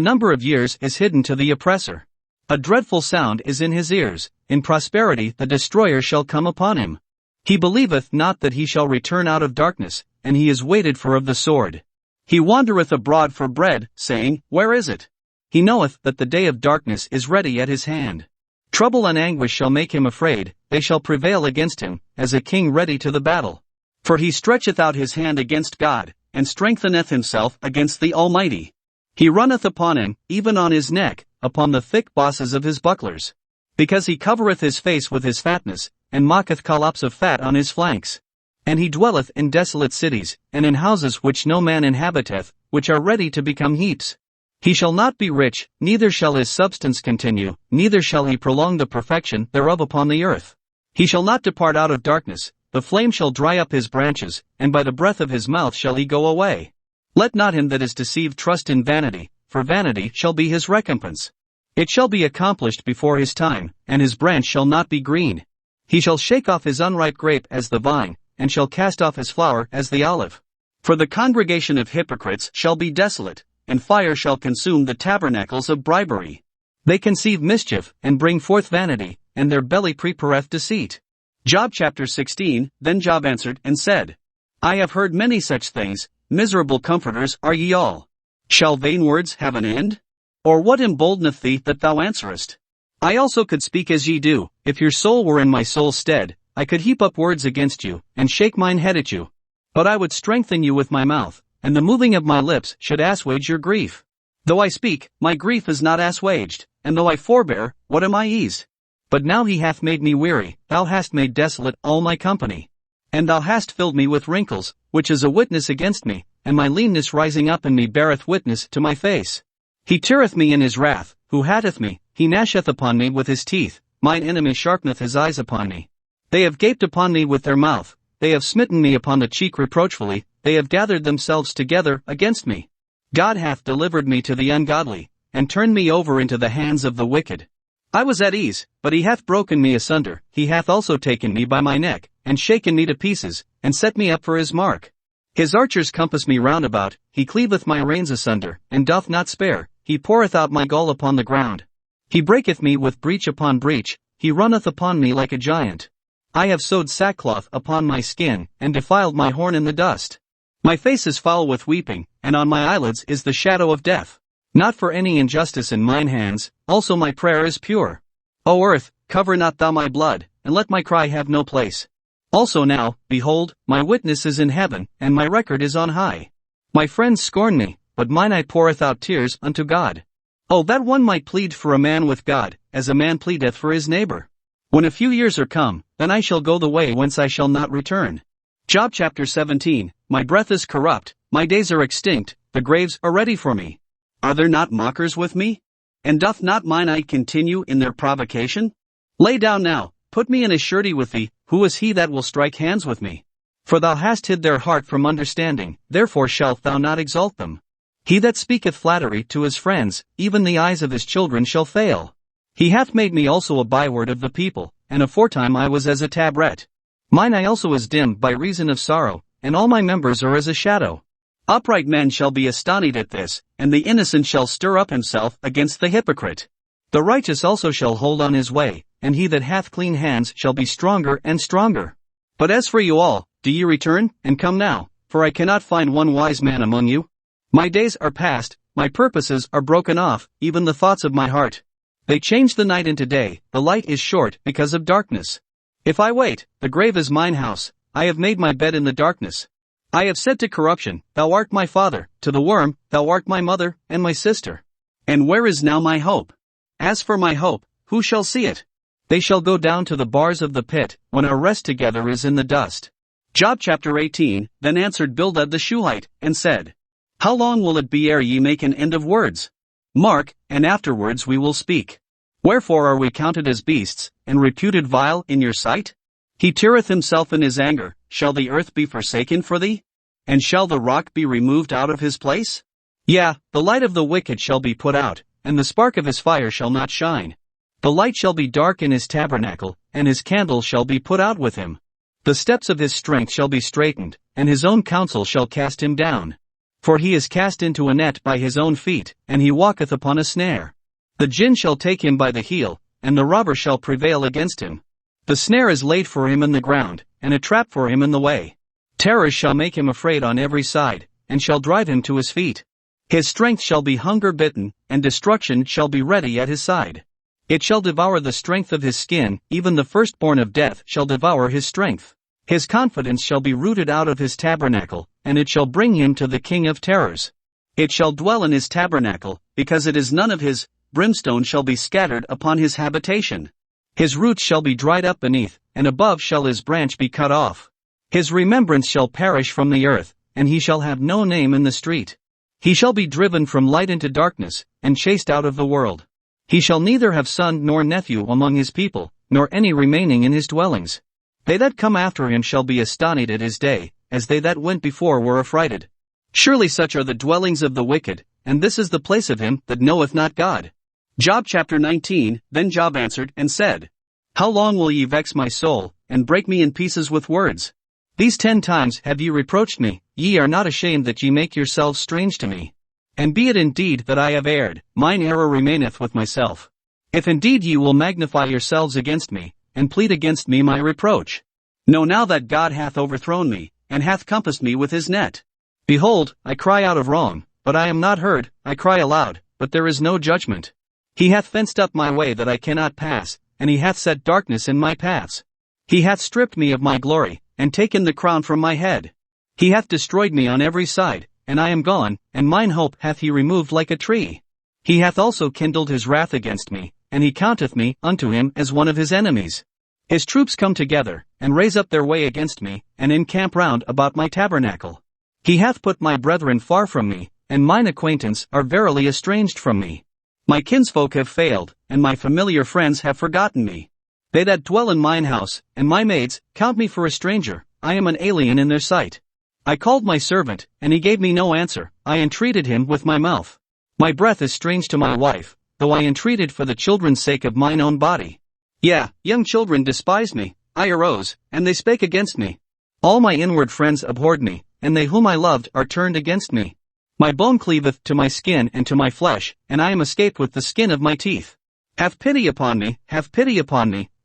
number of years is hidden to the oppressor. A dreadful sound is in his ears, in prosperity the destroyer shall come upon him. He believeth not that he shall return out of darkness, and he is waited for of the sword. He wandereth abroad for bread, saying, Where is it? He knoweth that the day of darkness is ready at his hand. Trouble and anguish shall make him afraid, they shall prevail against him, as a king ready to the battle. For he stretcheth out his hand against God, and strengtheneth himself against the Almighty. He runneth upon him, even on his neck, upon the thick bosses of his bucklers. Because he covereth his face with his fatness, and mocketh collops of fat on his flanks. And he dwelleth in desolate cities, and in houses which no man inhabiteth, which are ready to become heaps. He shall not be rich, neither shall his substance continue, neither shall he prolong the perfection thereof upon the earth. He shall not depart out of darkness, the flame shall dry up his branches, and by the breath of his mouth shall he go away. Let not him that is deceived trust in vanity, for vanity shall be his recompense. It shall be accomplished before his time, and his branch shall not be green. He shall shake off his unripe grape as the vine, and shall cast off his flower as the olive. For the congregation of hypocrites shall be desolate, and fire shall consume the tabernacles of bribery. They conceive mischief, and bring forth vanity, and their belly prepareth deceit. Job chapter 16, Then Job answered and said, I have heard many such things, miserable comforters are ye all. Shall vain words have an end? Or what emboldeneth thee that thou answerest? I also could speak as ye do, if your soul were in my soul's stead, I could heap up words against you, and shake mine head at you. But I would strengthen you with my mouth, and the moving of my lips should assuage your grief. Though I speak, my grief is not assuaged, and though I forbear, what am I ease? But now he hath made me weary, thou hast made desolate all my company. And thou hast filled me with wrinkles, which is a witness against me, and my leanness rising up in me beareth witness to my face. He teareth me in his wrath, who hateth me, he gnasheth upon me with his teeth, mine enemy sharpeneth his eyes upon me. They have gaped upon me with their mouth, they have smitten me upon the cheek reproachfully, they have gathered themselves together against me. God hath delivered me to the ungodly, and turned me over into the hands of the wicked. I was at ease, but he hath broken me asunder, he hath also taken me by my neck, and shaken me to pieces, and set me up for his mark. His archers compass me round about, he cleaveth my reins asunder, and doth not spare, he poureth out my gall upon the ground. He breaketh me with breach upon breach, he runneth upon me like a giant. I have sewed sackcloth upon my skin, and defiled my horn in the dust. My face is foul with weeping, and on my eyelids is the shadow of death. Not for any injustice in mine hands, also my prayer is pure. O earth, cover not thou my blood, and let my cry have no place. Also now, behold, my witness is in heaven, and my record is on high. My friends scorn me, but mine eye poureth out tears unto God. Oh, that one might plead for a man with God, as a man pleadeth for his neighbor. When a few years are come, then I shall go the way whence I shall not return. Job chapter 17, My breath is corrupt, my days are extinct, the graves are ready for me. Are there not mockers with me? And doth not mine eye continue in their provocation? Lay down now, put me in a surety with thee, who is he that will strike hands with me? For thou hast hid their heart from understanding, therefore shalt thou not exalt them. He that speaketh flattery to his friends, even the eyes of his children shall fail. He hath made me also a byword of the people, and aforetime I was as a tabret. Mine eye also is dimmed by reason of sorrow, and all my members are as a shadow. Upright men shall be astonished at this, and the innocent shall stir up himself against the hypocrite. The righteous also shall hold on his way, and he that hath clean hands shall be stronger and stronger. But as for you all, do ye return, and come now, for I cannot find one wise man among you. My days are past, my purposes are broken off, even the thoughts of my heart. They change the night into day, the light is short because of darkness. If I wait, the grave is mine house, I have made my bed in the darkness. I have said to corruption, Thou art my father, to the worm, Thou art my mother, and my sister. And where is now my hope? As for my hope, who shall see it? They shall go down to the bars of the pit, when our rest together is in the dust. Job chapter 18, Then answered Bildad the Shuhite, and said, How long will it be ere ye make an end of words? Mark, and afterwards we will speak. Wherefore are we counted as beasts, and reputed vile in your sight? He teareth himself in his anger, shall the earth be forsaken for thee? And shall the rock be removed out of his place? Yea, the light of the wicked shall be put out, and the spark of his fire shall not shine. The light shall be dark in his tabernacle, and his candle shall be put out with him. The steps of his strength shall be straightened, and his own counsel shall cast him down. For he is cast into a net by his own feet, and he walketh upon a snare. The gin shall take him by the heel, and the robber shall prevail against him. The snare is laid for him in the ground, and a trap for him in the way. Terrors shall make him afraid on every side, and shall drive him to his feet. His strength shall be hunger-bitten, and destruction shall be ready at his side. It shall devour the strength of his skin, even the firstborn of death shall devour his strength. His confidence shall be rooted out of his tabernacle, and it shall bring him to the king of terrors. It shall dwell in his tabernacle, because it is none of his. Brimstone shall be scattered upon his habitation. His roots shall be dried up beneath, and above shall his branch be cut off. His remembrance shall perish from the earth, and he shall have no name in the street. He shall be driven from light into darkness, and chased out of the world. He shall neither have son nor nephew among his people, nor any remaining in his dwellings. They that come after him shall be astonished at his day, as they that went before were affrighted. Surely such are the dwellings of the wicked, and this is the place of him that knoweth not God. Job chapter 19. Then Job answered and said, How long will ye vex my soul, and break me in pieces with words? These 10 times have ye reproached me. Ye are not ashamed that ye make yourselves strange to me. And be it indeed that I have erred, mine error remaineth with myself. If indeed ye will magnify yourselves against me, and plead against me my reproach. Know now that God hath overthrown me, and hath compassed me with his net. Behold, I cry out of wrong, but I am not heard, I cry aloud, but there is no judgment. He hath fenced up my way that I cannot pass, and he hath set darkness in my paths. He hath stripped me of my glory, and taken the crown from my head. He hath destroyed me on every side, and I am gone, and mine hope hath he removed like a tree. He hath also kindled his wrath against me, and he counteth me unto him as one of his enemies. His troops come together, and raise up their way against me, and encamp round about my tabernacle. He hath put my brethren far from me, and mine acquaintance are verily estranged from me. My kinsfolk have failed, and my familiar friends have forgotten me. They that dwell in mine house, and my maids, count me for a stranger, I am an alien in their sight. I called my servant, and he gave me no answer, I entreated him with my mouth. My breath is strange to my wife, though I entreated for the children's sake of mine own body. Yea, young children despised me, I arose, and they spake against me. All my inward friends abhorred me, and they whom I loved are turned against me. My bone cleaveth to my skin and to my flesh, and I am escaped with the skin of my teeth. Have pity upon me,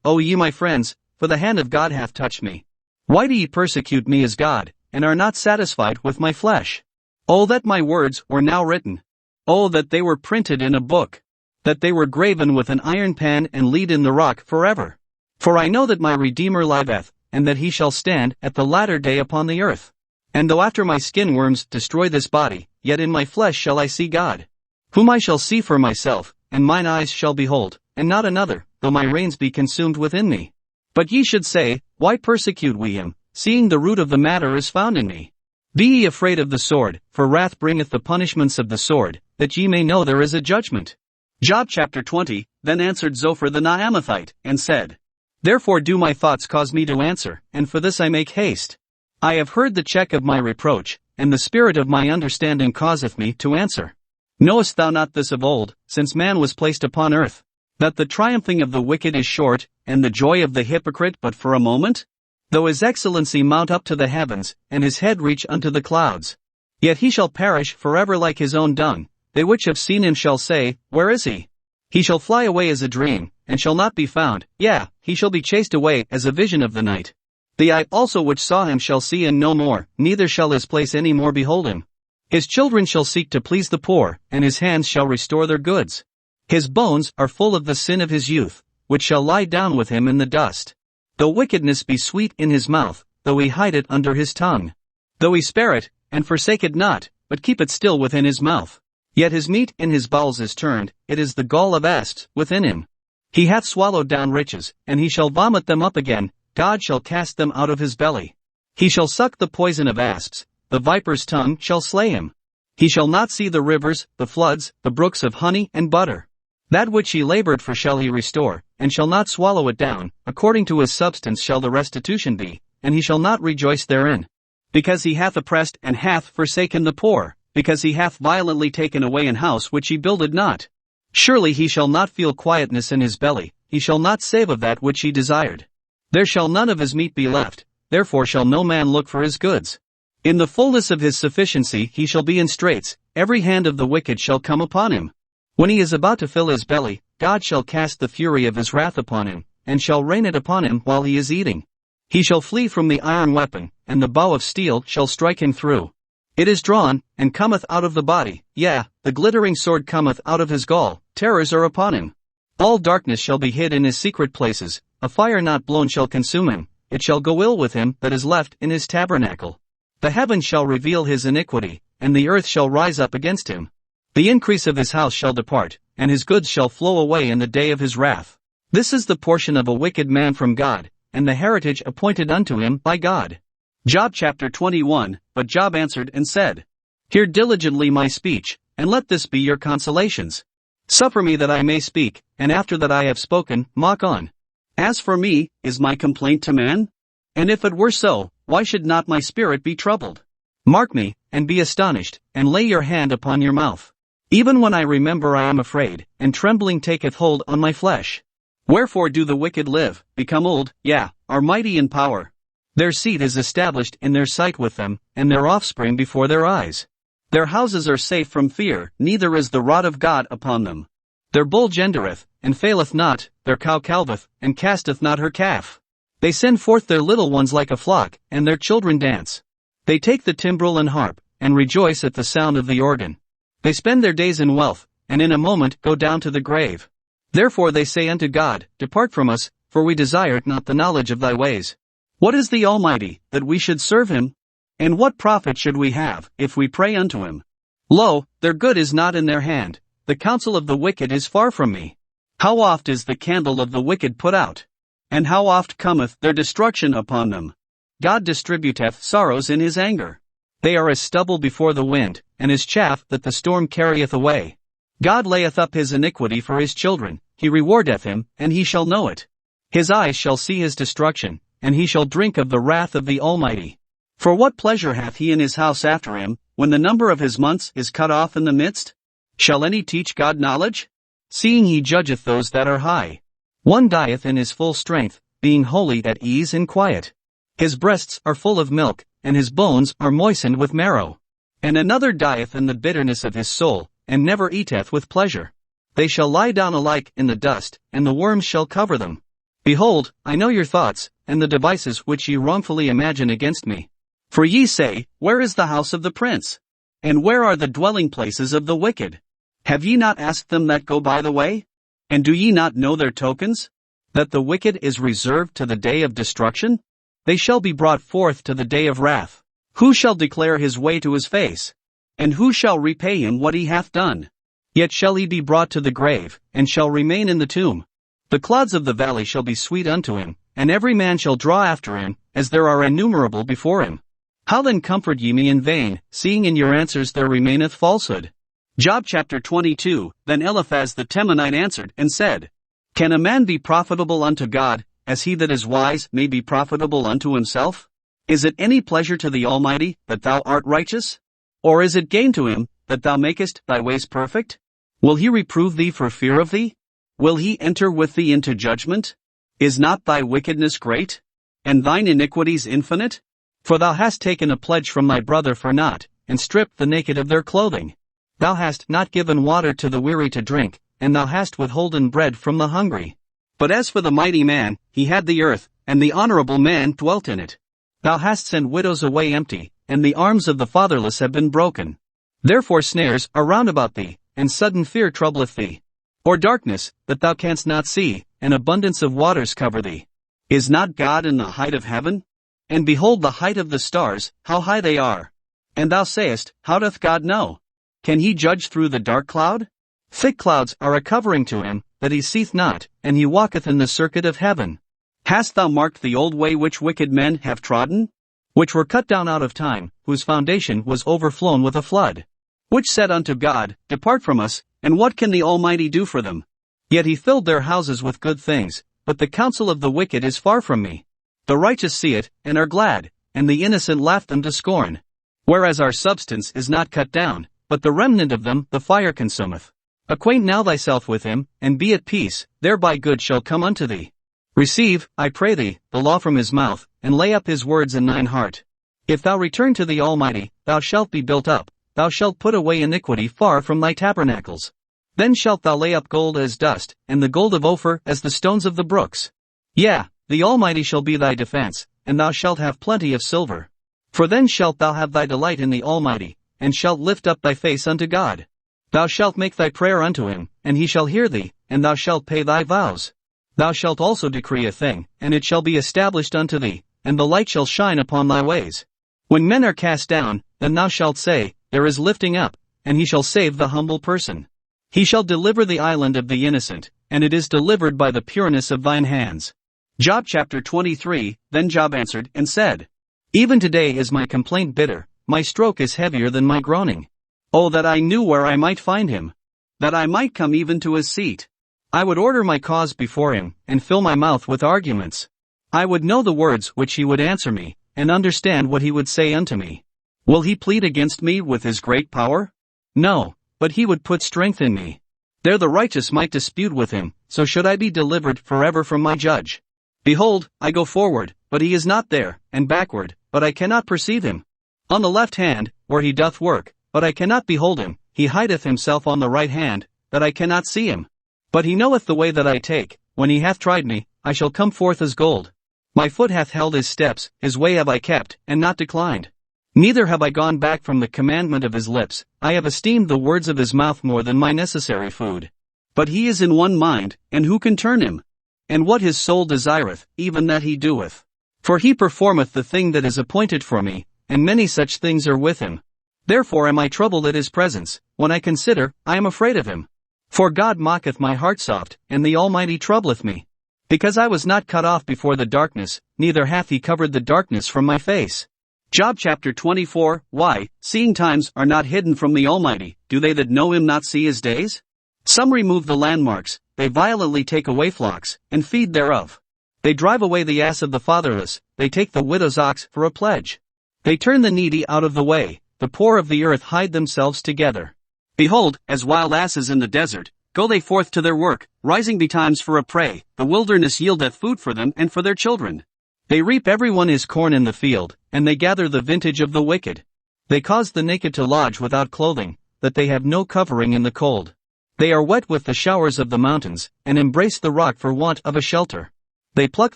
O ye my friends, for the hand of God hath touched me. Why do ye persecute me as God, and are not satisfied with my flesh? Oh that my words were now written. Oh that they were printed in a book. That they were graven with an iron pen and lead in the rock forever. For I know that my Redeemer liveth, and that he shall stand at the latter day upon the earth. And though after my skin worms destroy this body, yet in my flesh shall I see God, whom I shall see for myself, and mine eyes shall behold, and not another, though my reins be consumed within me. But ye should say, Why persecute we him, seeing the root of the matter is found in me? Be ye afraid of the sword, for wrath bringeth the punishments of the sword, that ye may know there is a judgment. Job chapter 20. Then answered Zophar the Naamathite, and said, Therefore do my thoughts cause me to answer, and for this I make haste. I have heard the check of my reproach, and the spirit of my understanding causeth me to answer. Knowest thou not this of old, since man was placed upon earth, that the triumphing of the wicked is short, and the joy of the hypocrite but for a moment? Though his excellency mount up to the heavens, and his head reach unto the clouds, yet he shall perish forever like his own dung. They which have seen him shall say, Where is he? He shall fly away as a dream, and shall not be found, yea, he shall be chased away as a vision of the night. The eye also which saw him shall see him no more, neither shall his place any more behold him. His children shall seek to please the poor, and his hands shall restore their goods. His bones are full of the sin of his youth, which shall lie down with him in the dust. Though wickedness be sweet in his mouth, though he hide it under his tongue. Though he spare it, and forsake it not, but keep it still within his mouth. Yet his meat in his bowels is turned, it is the gall of asps within him. He hath swallowed down riches, and he shall vomit them up again. God shall cast them out of his belly. He shall suck the poison of asps, the viper's tongue shall slay him. He shall not see the rivers, the floods, the brooks of honey and butter. That which he labored for shall he restore, and shall not swallow it down, according to his substance shall the restitution be, and he shall not rejoice therein. Because he hath oppressed and hath forsaken the poor, because he hath violently taken away an house which he builded not. Surely he shall not feel quietness in his belly, he shall not save of that which he desired. There shall none of his meat be left, therefore shall no man look for his goods. In the fullness of his sufficiency he shall be in straits, every hand of the wicked shall come upon him. When he is about to fill his belly, God shall cast the fury of his wrath upon him, and shall rain it upon him while he is eating. He shall flee from the iron weapon, and the bow of steel shall strike him through. It is drawn, and cometh out of the body, yea, the glittering sword cometh out of his gall, terrors are upon him. All darkness shall be hid in his secret places, a fire not blown shall consume him, it shall go ill with him that is left in his tabernacle. The heavens shall reveal his iniquity, and the earth shall rise up against him. The increase of his house shall depart, and his goods shall flow away in the day of his wrath. This is the portion of a wicked man from God, and the heritage appointed unto him by God. Job chapter 21. But Job answered and said, Hear diligently my speech, and let this be your consolations. Suffer me that I may speak, and after that I have spoken, mock on. As for me, is my complaint to man? And if it were so, why should not my spirit be troubled? Mark me, and be astonished, and lay your hand upon your mouth. Even when I remember I am afraid, and trembling taketh hold on my flesh. Wherefore do the wicked live, become old, yea, are mighty in power. Their seed is established in their sight with them, and their offspring before their eyes. Their houses are safe from fear, neither is the rod of God upon them. Their bull gendereth, and faileth not, their cow calveth, and casteth not her calf. They send forth their little ones like a flock, and their children dance. They take the timbrel and harp, and rejoice at the sound of the organ. They spend their days in wealth, and in a moment go down to the grave. Therefore they say unto God, Depart from us, for we desired not the knowledge of thy ways. What is the Almighty, that we should serve him? And what profit should we have, if we pray unto him? Lo, their good is not in their hand, the counsel of the wicked is far from me. How oft is the candle of the wicked put out? And how oft cometh their destruction upon them? God distributeth sorrows in his anger. They are as stubble before the wind, and as chaff that the storm carrieth away. God layeth up his iniquity for his children, he rewardeth him, and he shall know it. His eyes shall see his destruction, and he shall drink of the wrath of the Almighty. For what pleasure hath he in his house after him, when the number of his months is cut off in the midst? Shall any teach God knowledge? Seeing he judgeth those that are high. One dieth in his full strength, being wholly at ease and quiet. His breasts are full of milk, and his bones are moistened with marrow. And another dieth in the bitterness of his soul, and never eateth with pleasure. They shall lie down alike in the dust, and the worms shall cover them. Behold, I know your thoughts, and the devices which ye wrongfully imagine against me. For ye say, Where is the house of the prince? And where are the dwelling places of the wicked? Have ye not asked them that go by the way? And do ye not know their tokens? That the wicked is reserved to the day of destruction? They shall be brought forth to the day of wrath. Who shall declare his way to his face? And who shall repay him what he hath done? Yet shall he be brought to the grave, and shall remain in the tomb. The clods of the valley shall be sweet unto him, and every man shall draw after him, as there are innumerable before him. How then comfort ye me in vain, seeing in your answers there remaineth falsehood? Job chapter 22. Then Eliphaz the Temanite answered and said, Can a man be profitable unto God, as he that is wise may be profitable unto himself? Is it any pleasure to the Almighty, that thou art righteous? Or is it gain to him, that thou makest thy ways perfect? Will he reprove thee for fear of thee? Will he enter with thee into judgment? Is not thy wickedness great? And thine iniquities infinite? For thou hast taken a pledge from thy brother for naught, and stripped the naked of their clothing. Thou hast not given water to the weary to drink, and thou hast withholden bread from the hungry. But as for the mighty man, he had the earth, and the honorable man dwelt in it. Thou hast sent widows away empty, and the arms of the fatherless have been broken. Therefore snares are round about thee, and sudden fear troubleth thee. Or darkness, that thou canst not see, and abundance of waters cover thee. Is not God in the height of heaven? And behold the height of the stars, how high they are. And thou sayest, How doth God know? Can he judge through the dark cloud? Thick clouds are a covering to him, that he seeth not, and he walketh in the circuit of heaven. Hast thou marked the old way which wicked men have trodden? Which were cut down out of time, whose foundation was overflown with a flood. Which said unto God, Depart from us, and what can the Almighty do for them? Yet he filled their houses with good things, but the counsel of the wicked is far from me. The righteous see it, and are glad, and the innocent laugh them to scorn. Whereas our substance is not cut down, but the remnant of them the fire consumeth. Acquaint now thyself with him, and be at peace, thereby good shall come unto thee. Receive, I pray thee, the law from his mouth, and lay up his words in thine heart. If thou return to the Almighty, thou shalt be built up, thou shalt put away iniquity far from thy tabernacles. Then shalt thou lay up gold as dust, and the gold of Ophir as the stones of the brooks. Yea, the Almighty shall be thy defense, and thou shalt have plenty of silver. For then shalt thou have thy delight in the Almighty, and shalt lift up thy face unto God. Thou shalt make thy prayer unto him, and he shall hear thee, and thou shalt pay thy vows. Thou shalt also decree a thing, and it shall be established unto thee, and the light shall shine upon thy ways. When men are cast down, then thou shalt say, There is lifting up, and he shall save the humble person. He shall deliver the island of the innocent, and it is delivered by the pureness of thine hands. Job chapter 23. Then Job answered and said, Even today is my complaint bitter, my stroke is heavier than my groaning. Oh, that I knew where I might find him! That I might come even to his seat! I would order my cause before him, and fill my mouth with arguments. I would know the words which he would answer me, and understand what he would say unto me. Will he plead against me with his great power? No, but he would put strength in me. There the righteous might dispute with him, so should I be delivered forever from my judge. Behold, I go forward, but he is not there, and backward, but I cannot perceive him. On the left hand, where he doth work, but I cannot behold him, he hideth himself on the right hand, that I cannot see him. But he knoweth the way that I take, when he hath tried me, I shall come forth as gold. My foot hath held his steps, his way have I kept, and not declined. Neither have I gone back from the commandment of his lips, I have esteemed the words of his mouth more than my necessary food. But he is in one mind, and who can turn him? And what his soul desireth, even that he doeth. For he performeth the thing that is appointed for me, and many such things are with him. Therefore am I troubled at his presence, when I consider, I am afraid of him. For God mocketh my heart soft, and the Almighty troubleth me. Because I was not cut off before the darkness, neither hath he covered the darkness from my face. Job chapter 24. Why, seeing times are not hidden from the Almighty, do they that know him not see his days? Some remove the landmarks, they violently take away flocks, and feed thereof. They drive away the ass of the fatherless, they take the widow's ox for a pledge. They turn the needy out of the way, the poor of the earth hide themselves together. Behold, as wild asses in the desert, go they forth to their work, rising betimes for a prey, the wilderness yieldeth food for them and for their children. They reap every one his corn in the field, and they gather the vintage of the wicked. They cause the naked to lodge without clothing, that they have no covering in the cold. They are wet with the showers of the mountains, and embrace the rock for want of a shelter. They pluck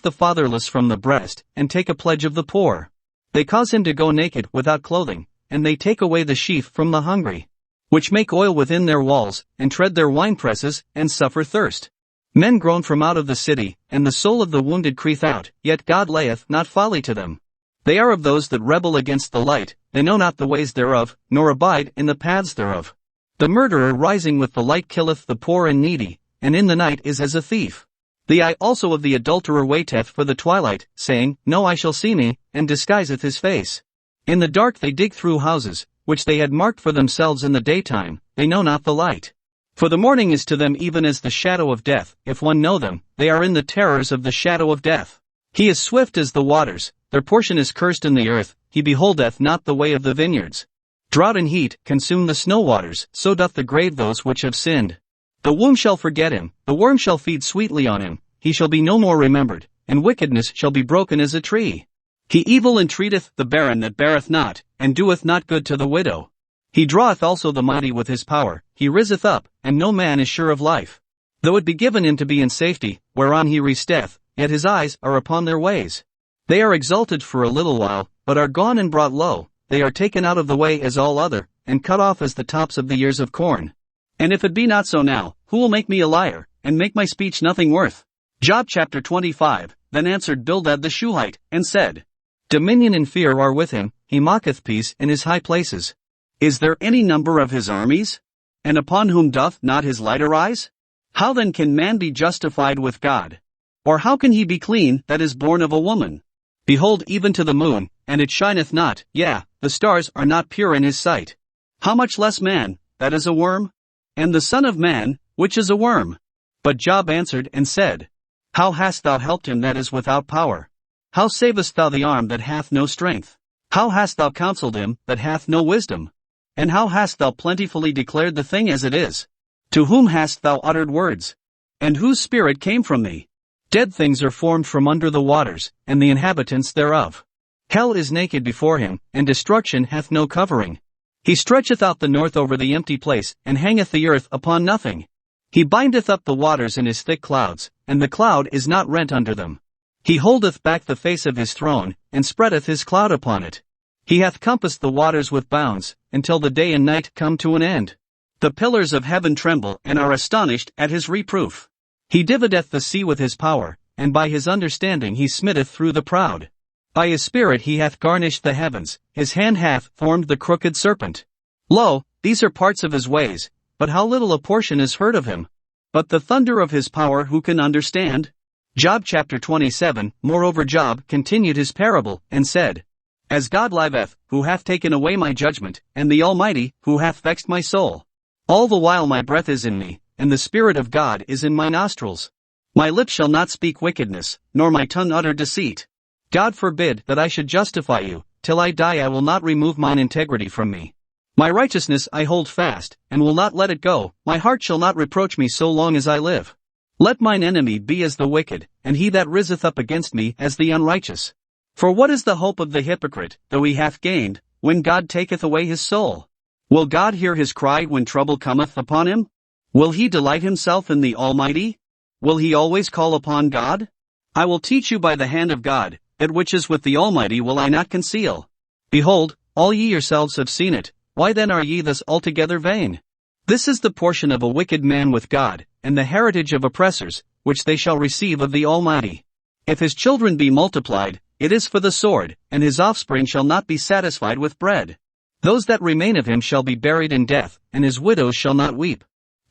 the fatherless from the breast, and take a pledge of the poor. They cause him to go naked without clothing, and they take away the sheaf from the hungry. Which make oil within their walls, and tread their winepresses, and suffer thirst. Men groan from out of the city, and the soul of the wounded crieth out, yet God layeth not folly to them. They are of those that rebel against the light, they know not the ways thereof, nor abide in the paths thereof. The murderer rising with the light killeth the poor and needy, and in the night is as a thief. The eye also of the adulterer waiteth for the twilight, saying, No eye shall see me, and disguiseth his face. In the dark they dig through houses, which they had marked for themselves in the daytime, they know not the light. For the morning is to them even as the shadow of death, if one know them, they are in the terrors of the shadow of death. He is swift as the waters, their portion is cursed in the earth, he beholdeth not the way of the vineyards. Drought and heat consume the snow waters, so doth the grave those which have sinned. The womb shall forget him, the worm shall feed sweetly on him, he shall be no more remembered, and wickedness shall be broken as a tree. He evil entreateth the barren that beareth not, and doeth not good to the widow. He draweth also the mighty with his power, he riseth up, and no man is sure of life. Though it be given him to be in safety, whereon he resteth, yet his eyes are upon their ways. They are exalted for a little while, but are gone and brought low, they are taken out of the way as all other, and cut off as the tops of the ears of corn. And if it be not so now, who will make me a liar, and make my speech nothing worth? Job chapter 25. Then answered Bildad the Shuhite, and said, Dominion and fear are with him, he mocketh peace in his high places. Is there any number of his armies? And upon whom doth not his light arise? How then can man be justified with God? Or how can he be clean that is born of a woman? Behold even to the moon, and it shineth not, yea, the stars are not pure in his sight. How much less man, that is a worm? And the son of man, which is a worm? But Job answered and said, How hast thou helped him that is without power? How savest thou the arm that hath no strength? How hast thou counseled him that hath no wisdom? And how hast thou plentifully declared the thing as it is? To whom hast thou uttered words? And whose spirit came from thee? Dead things are formed from under the waters, and the inhabitants thereof. Hell is naked before him, and destruction hath no covering. He stretcheth out the north over the empty place, and hangeth the earth upon nothing. He bindeth up the waters in his thick clouds, and the cloud is not rent under them. He holdeth back the face of his throne, and spreadeth his cloud upon it. He hath compassed the waters with bounds, until the day and night come to an end. The pillars of heaven tremble and are astonished at his reproof. He divideth the sea with his power, and by his understanding he smitteth through the proud. By his spirit he hath garnished the heavens, his hand hath formed the crooked serpent. Lo, these are parts of his ways, but how little a portion is heard of him. But the thunder of his power who can understand? Job chapter 27. Moreover Job continued his parable, and said, As God liveth, who hath taken away my judgment, and the Almighty, who hath vexed my soul. All the while my breath is in me, and the Spirit of God is in my nostrils. My lips shall not speak wickedness, nor my tongue utter deceit. God forbid that I should justify you, till I die I will not remove mine integrity from me. My righteousness I hold fast, and will not let it go, my heart shall not reproach me so long as I live. Let mine enemy be as the wicked, and he that riseth up against me as the unrighteous. For what is the hope of the hypocrite, though he hath gained, when God taketh away his soul? Will God hear his cry when trouble cometh upon him? Will he delight himself in the Almighty? Will he always call upon God? I will teach you by the hand of God, that which is with the Almighty will I not conceal. Behold, all ye yourselves have seen it, why then are ye thus altogether vain? This is the portion of a wicked man with God, and the heritage of oppressors, which they shall receive of the Almighty. If his children be multiplied, it is for the sword, and his offspring shall not be satisfied with bread. Those that remain of him shall be buried in death, and his widows shall not weep.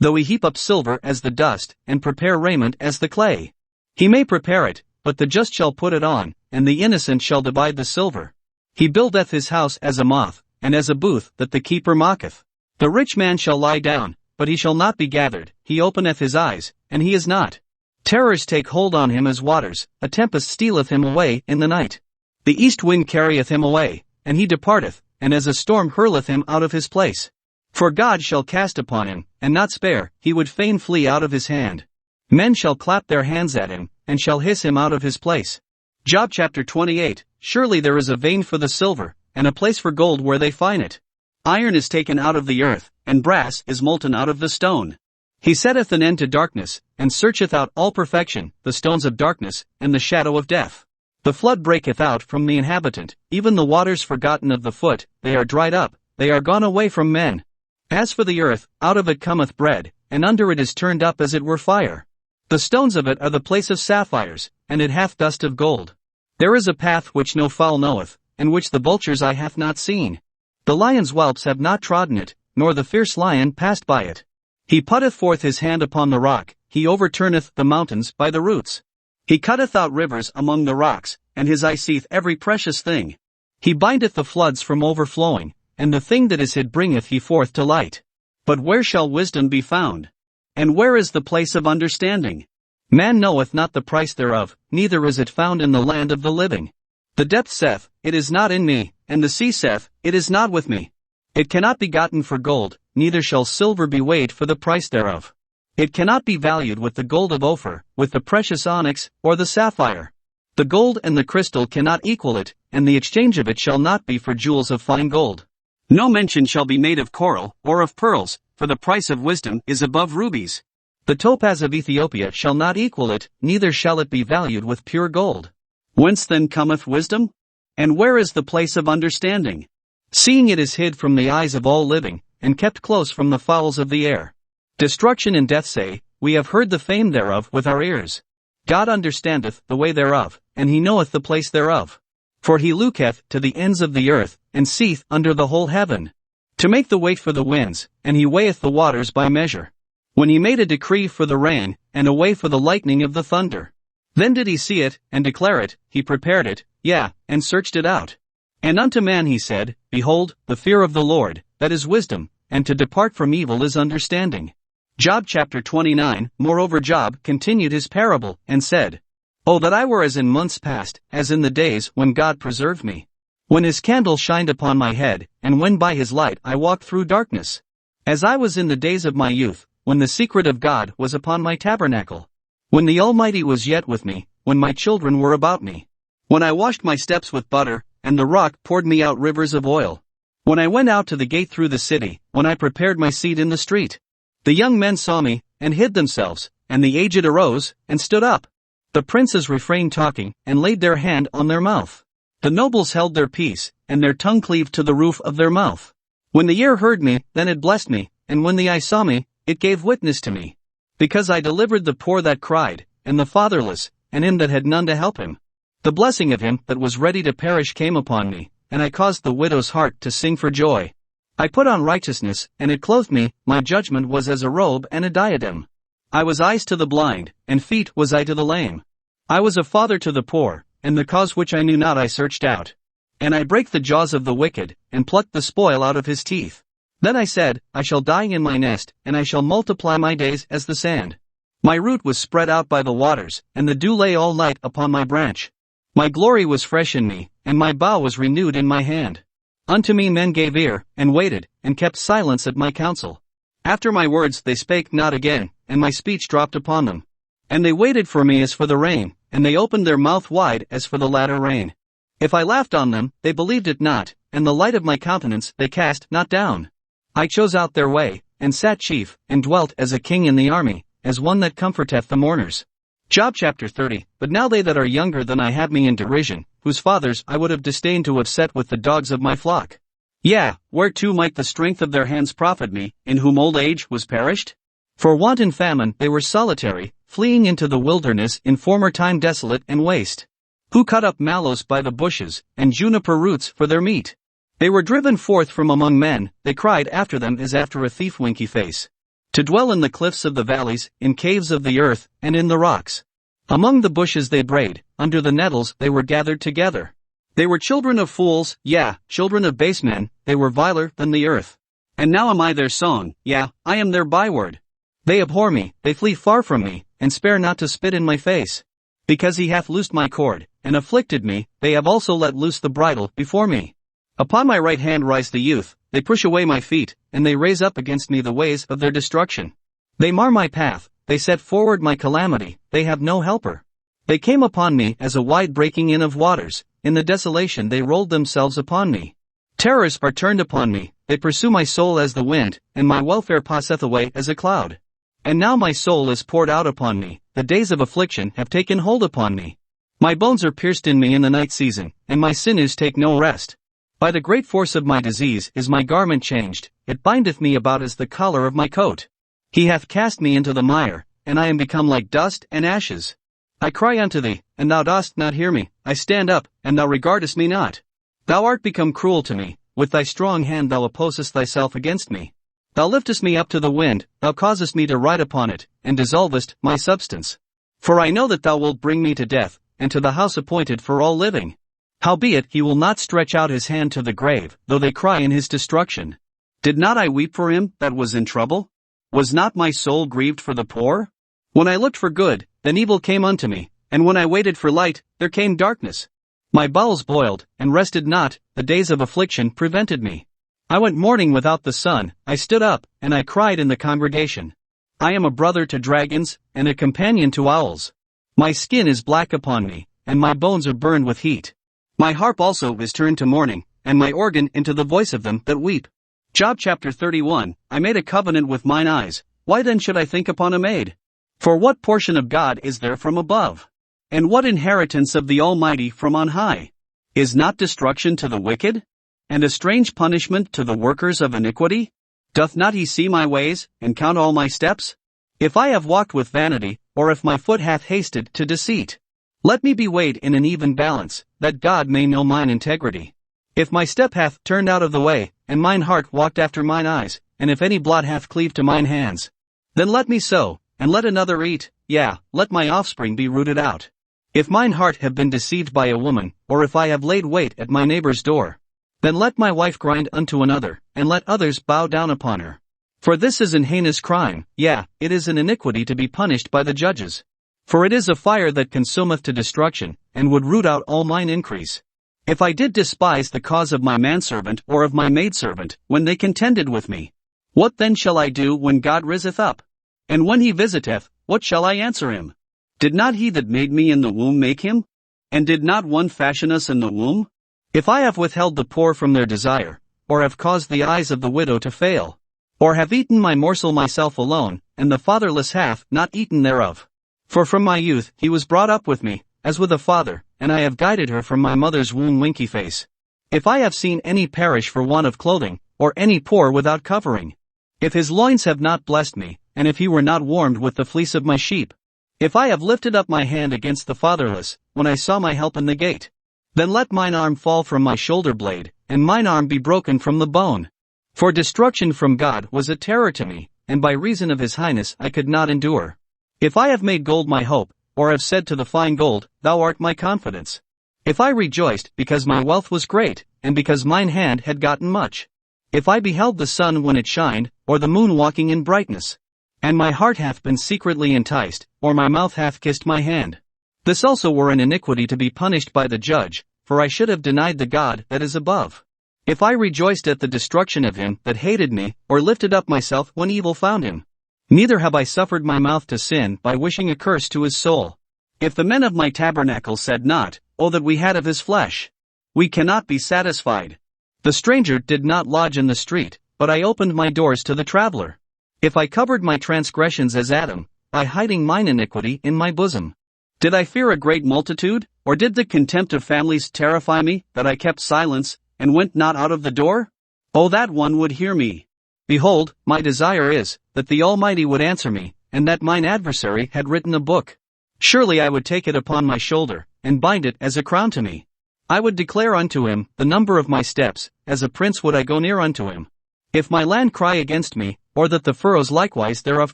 Though he heap up silver as the dust, and prepare raiment as the clay. He may prepare it, but the just shall put it on, and the innocent shall divide the silver. He buildeth his house as a moth, and as a booth that the keeper mocketh. The rich man shall lie down, but he shall not be gathered, he openeth his eyes, and he is not. Terrors take hold on him as waters, a tempest stealeth him away in the night. The east wind carrieth him away, and he departeth, and as a storm hurleth him out of his place. For God shall cast upon him, and not spare, he would fain flee out of his hand. Men shall clap their hands at him, and shall hiss him out of his place. Job chapter 28. Surely there is a vein for the silver, and a place for gold where they find it. Iron is taken out of the earth, and brass is molten out of the stone. He setteth an end to darkness, and searcheth out all perfection, the stones of darkness, and the shadow of death. The flood breaketh out from the inhabitant, even the waters forgotten of the foot, they are dried up, they are gone away from men. As for the earth, out of it cometh bread, and under it is turned up as it were fire. The stones of it are the place of sapphires, and it hath dust of gold. There is a path which no fowl knoweth, and which the vulture's eye hath not seen. The lion's whelps have not trodden it, nor the fierce lion passed by it. He putteth forth his hand upon the rock, he overturneth the mountains by the roots. He cutteth out rivers among the rocks, and his eye seeth every precious thing. He bindeth the floods from overflowing, and the thing that is hid bringeth he forth to light. But where shall wisdom be found? And where is the place of understanding? Man knoweth not the price thereof, neither is it found in the land of the living. The depth saith, It is not in me, and the sea saith, It is not with me. It cannot be gotten for gold, neither shall silver be weighed for the price thereof. It cannot be valued with the gold of Ophir, with the precious onyx, or the sapphire. The gold and the crystal cannot equal it, and the exchange of it shall not be for jewels of fine gold. No mention shall be made of coral, or of pearls, for the price of wisdom is above rubies. The topaz of Ethiopia shall not equal it, neither shall it be valued with pure gold. Whence then cometh wisdom? And where is the place of understanding? Seeing it is hid from the eyes of all living, and kept close from the fowls of the air. Destruction and death say, We have heard the fame thereof with our ears. God understandeth the way thereof, and he knoweth the place thereof. For he looketh to the ends of the earth, and seeth under the whole heaven. To make the weight for the winds, and he weigheth the waters by measure. When he made a decree for the rain, and a way for the lightning of the thunder. Then did he see it, and declare it, he prepared it, yea, and searched it out. And unto man he said, Behold, the fear of the Lord, that is wisdom, and to depart from evil is understanding. Job chapter 29. Moreover Job continued his parable, and said, O that I were as in months past, as in the days when God preserved me. When his candle shined upon my head, and when by his light I walked through darkness. As I was in the days of my youth, when the secret of God was upon my tabernacle. When the Almighty was yet with me, when my children were about me. When I washed my steps with butter, and the rock poured me out rivers of oil. When I went out to the gate through the city, when I prepared my seat in the street. The young men saw me, and hid themselves, and the aged arose, and stood up. The princes refrained talking, and laid their hand on their mouth. The nobles held their peace, and their tongue cleaved to the roof of their mouth. When the ear heard me, then it blessed me, and when the eye saw me, it gave witness to me. Because I delivered the poor that cried, and the fatherless, and him that had none to help him. The blessing of him that was ready to perish came upon me, and I caused the widow's heart to sing for joy. I put on righteousness, and it clothed me, my judgment was as a robe and a diadem. I was eyes to the blind, and feet was I to the lame. I was a father to the poor, and the cause which I knew not I searched out. And I brake the jaws of the wicked, and plucked the spoil out of his teeth. Then I said, I shall die in my nest, and I shall multiply my days as the sand. My root was spread out by the waters, and the dew lay all night upon my branch. My glory was fresh in me, and my bough was renewed in my hand. Unto me men gave ear, and waited, and kept silence at my counsel. After my words they spake not again, and my speech dropped upon them. And they waited for me as for the rain, and they opened their mouth wide as for the latter rain. If I laughed on them, they believed it not, and the light of my countenance they cast not down. I chose out their way, and sat chief, and dwelt as a king in the army, as one that comforteth the mourners. Job chapter 30. But now they that are younger than I have me in derision, whose fathers I would have disdained to have set with the dogs of my flock. Yea, whereto might the strength of their hands profit me, in whom old age was perished? For want and famine they were solitary, fleeing into the wilderness in former time desolate and waste. Who cut up mallows by the bushes, and juniper roots for their meat. They were driven forth from among men, they cried after them as after a thief winky face. To dwell in the cliffs of the valleys, in caves of the earth, and in the rocks. Among the bushes they brayed, under the nettles they were gathered together. They were children of fools, yea, children of base men, they were viler than the earth. And now am I their song, yea, I am their byword. They abhor me, they flee far from me, and spare not to spit in my face. Because he hath loosed my cord, and afflicted me, they have also let loose the bridle before me. Upon my right hand rise the youth, they push away my feet, and they raise up against me the ways of their destruction. They mar my path, they set forward my calamity, they have no helper. They came upon me as a wide breaking in of waters, in the desolation they rolled themselves upon me. Terrors are turned upon me, they pursue my soul as the wind, and my welfare passeth away as a cloud. And now my soul is poured out upon me, the days of affliction have taken hold upon me. My bones are pierced in me in the night season, and my sinews take no rest. By the great force of my disease is my garment changed, it bindeth me about as the collar of my coat. He hath cast me into the mire, and I am become like dust and ashes. I cry unto thee, and thou dost not hear me, I stand up, and thou regardest me not. Thou art become cruel to me, with thy strong hand thou opposest thyself against me. Thou liftest me up to the wind, thou causest me to ride upon it, and dissolvest my substance. For I know that thou wilt bring me to death, and to the house appointed for all living. Howbeit he will not stretch out his hand to the grave, though they cry in his destruction. Did not I weep for him that was in trouble? Was not my soul grieved for the poor? When I looked for good, then evil came unto me, and when I waited for light, there came darkness. My bowels boiled, and rested not, the days of affliction prevented me. I went mourning without the sun, I stood up, and I cried in the congregation. I am a brother to dragons, and a companion to owls. My skin is black upon me, and my bones are burned with heat. My harp also is turned to mourning, and my organ into the voice of them that weep. Job chapter 31. I made a covenant with mine eyes, why then should I think upon a maid? For what portion of God is there from above? And what inheritance of the Almighty from on high? Is not destruction to the wicked? And a strange punishment to the workers of iniquity? Doth not he see my ways, and count all my steps? If I have walked with vanity, or if my foot hath hasted to deceit, let me be weighed in an even balance, that God may know mine integrity. If my step hath turned out of the way, and mine heart walked after mine eyes, and if any blot hath cleaved to mine hands, then let me sow, and let another eat, yea, let my offspring be rooted out. If mine heart have been deceived by a woman, or if I have laid wait at my neighbor's door, then let my wife grind unto another, and let others bow down upon her. For this is an heinous crime, yea, it is an iniquity to be punished by the judges. For it is a fire that consumeth to destruction, and would root out all mine increase. If I did despise the cause of my manservant or of my maidservant, when they contended with me, what then shall I do when God riseth up? And when he visiteth, what shall I answer him? Did not he that made me in the womb make him? And did not one fashion us in the womb? If I have withheld the poor from their desire, or have caused the eyes of the widow to fail, or have eaten my morsel myself alone, and the fatherless hath not eaten thereof. For from my youth he was brought up with me, as with a father, and I have guided her from my mother's womb. Winky face. If I have seen any perish for want of clothing, or any poor without covering, if his loins have not blessed me, and if he were not warmed with the fleece of my sheep, if I have lifted up my hand against the fatherless, when I saw my help in the gate, then let mine arm fall from my shoulder blade, and mine arm be broken from the bone. For destruction from God was a terror to me, and by reason of his highness I could not endure. If I have made gold my hope, or have said to the fine gold, thou art my confidence. If I rejoiced because my wealth was great, and because mine hand had gotten much. If I beheld the sun when it shined, or the moon walking in brightness, and my heart hath been secretly enticed, or my mouth hath kissed my hand. This also were an iniquity to be punished by the judge, for I should have denied the God that is above. If I rejoiced at the destruction of him that hated me, or lifted up myself when evil found him. Neither have I suffered my mouth to sin by wishing a curse to his soul. If the men of my tabernacle said not, O that we had of his flesh, we cannot be satisfied. The stranger did not lodge in the street, but I opened my doors to the traveler. If I covered my transgressions as Adam, by hiding mine iniquity in my bosom. Did I fear a great multitude, or did the contempt of families terrify me, that I kept silence, and went not out of the door? Oh, that one would hear me. Behold, my desire is, that the Almighty would answer me, and that mine adversary had written a book. Surely I would take it upon my shoulder, and bind it as a crown to me. I would declare unto him the number of my steps, as a prince would I go near unto him. If my land cry against me, or that the furrows likewise thereof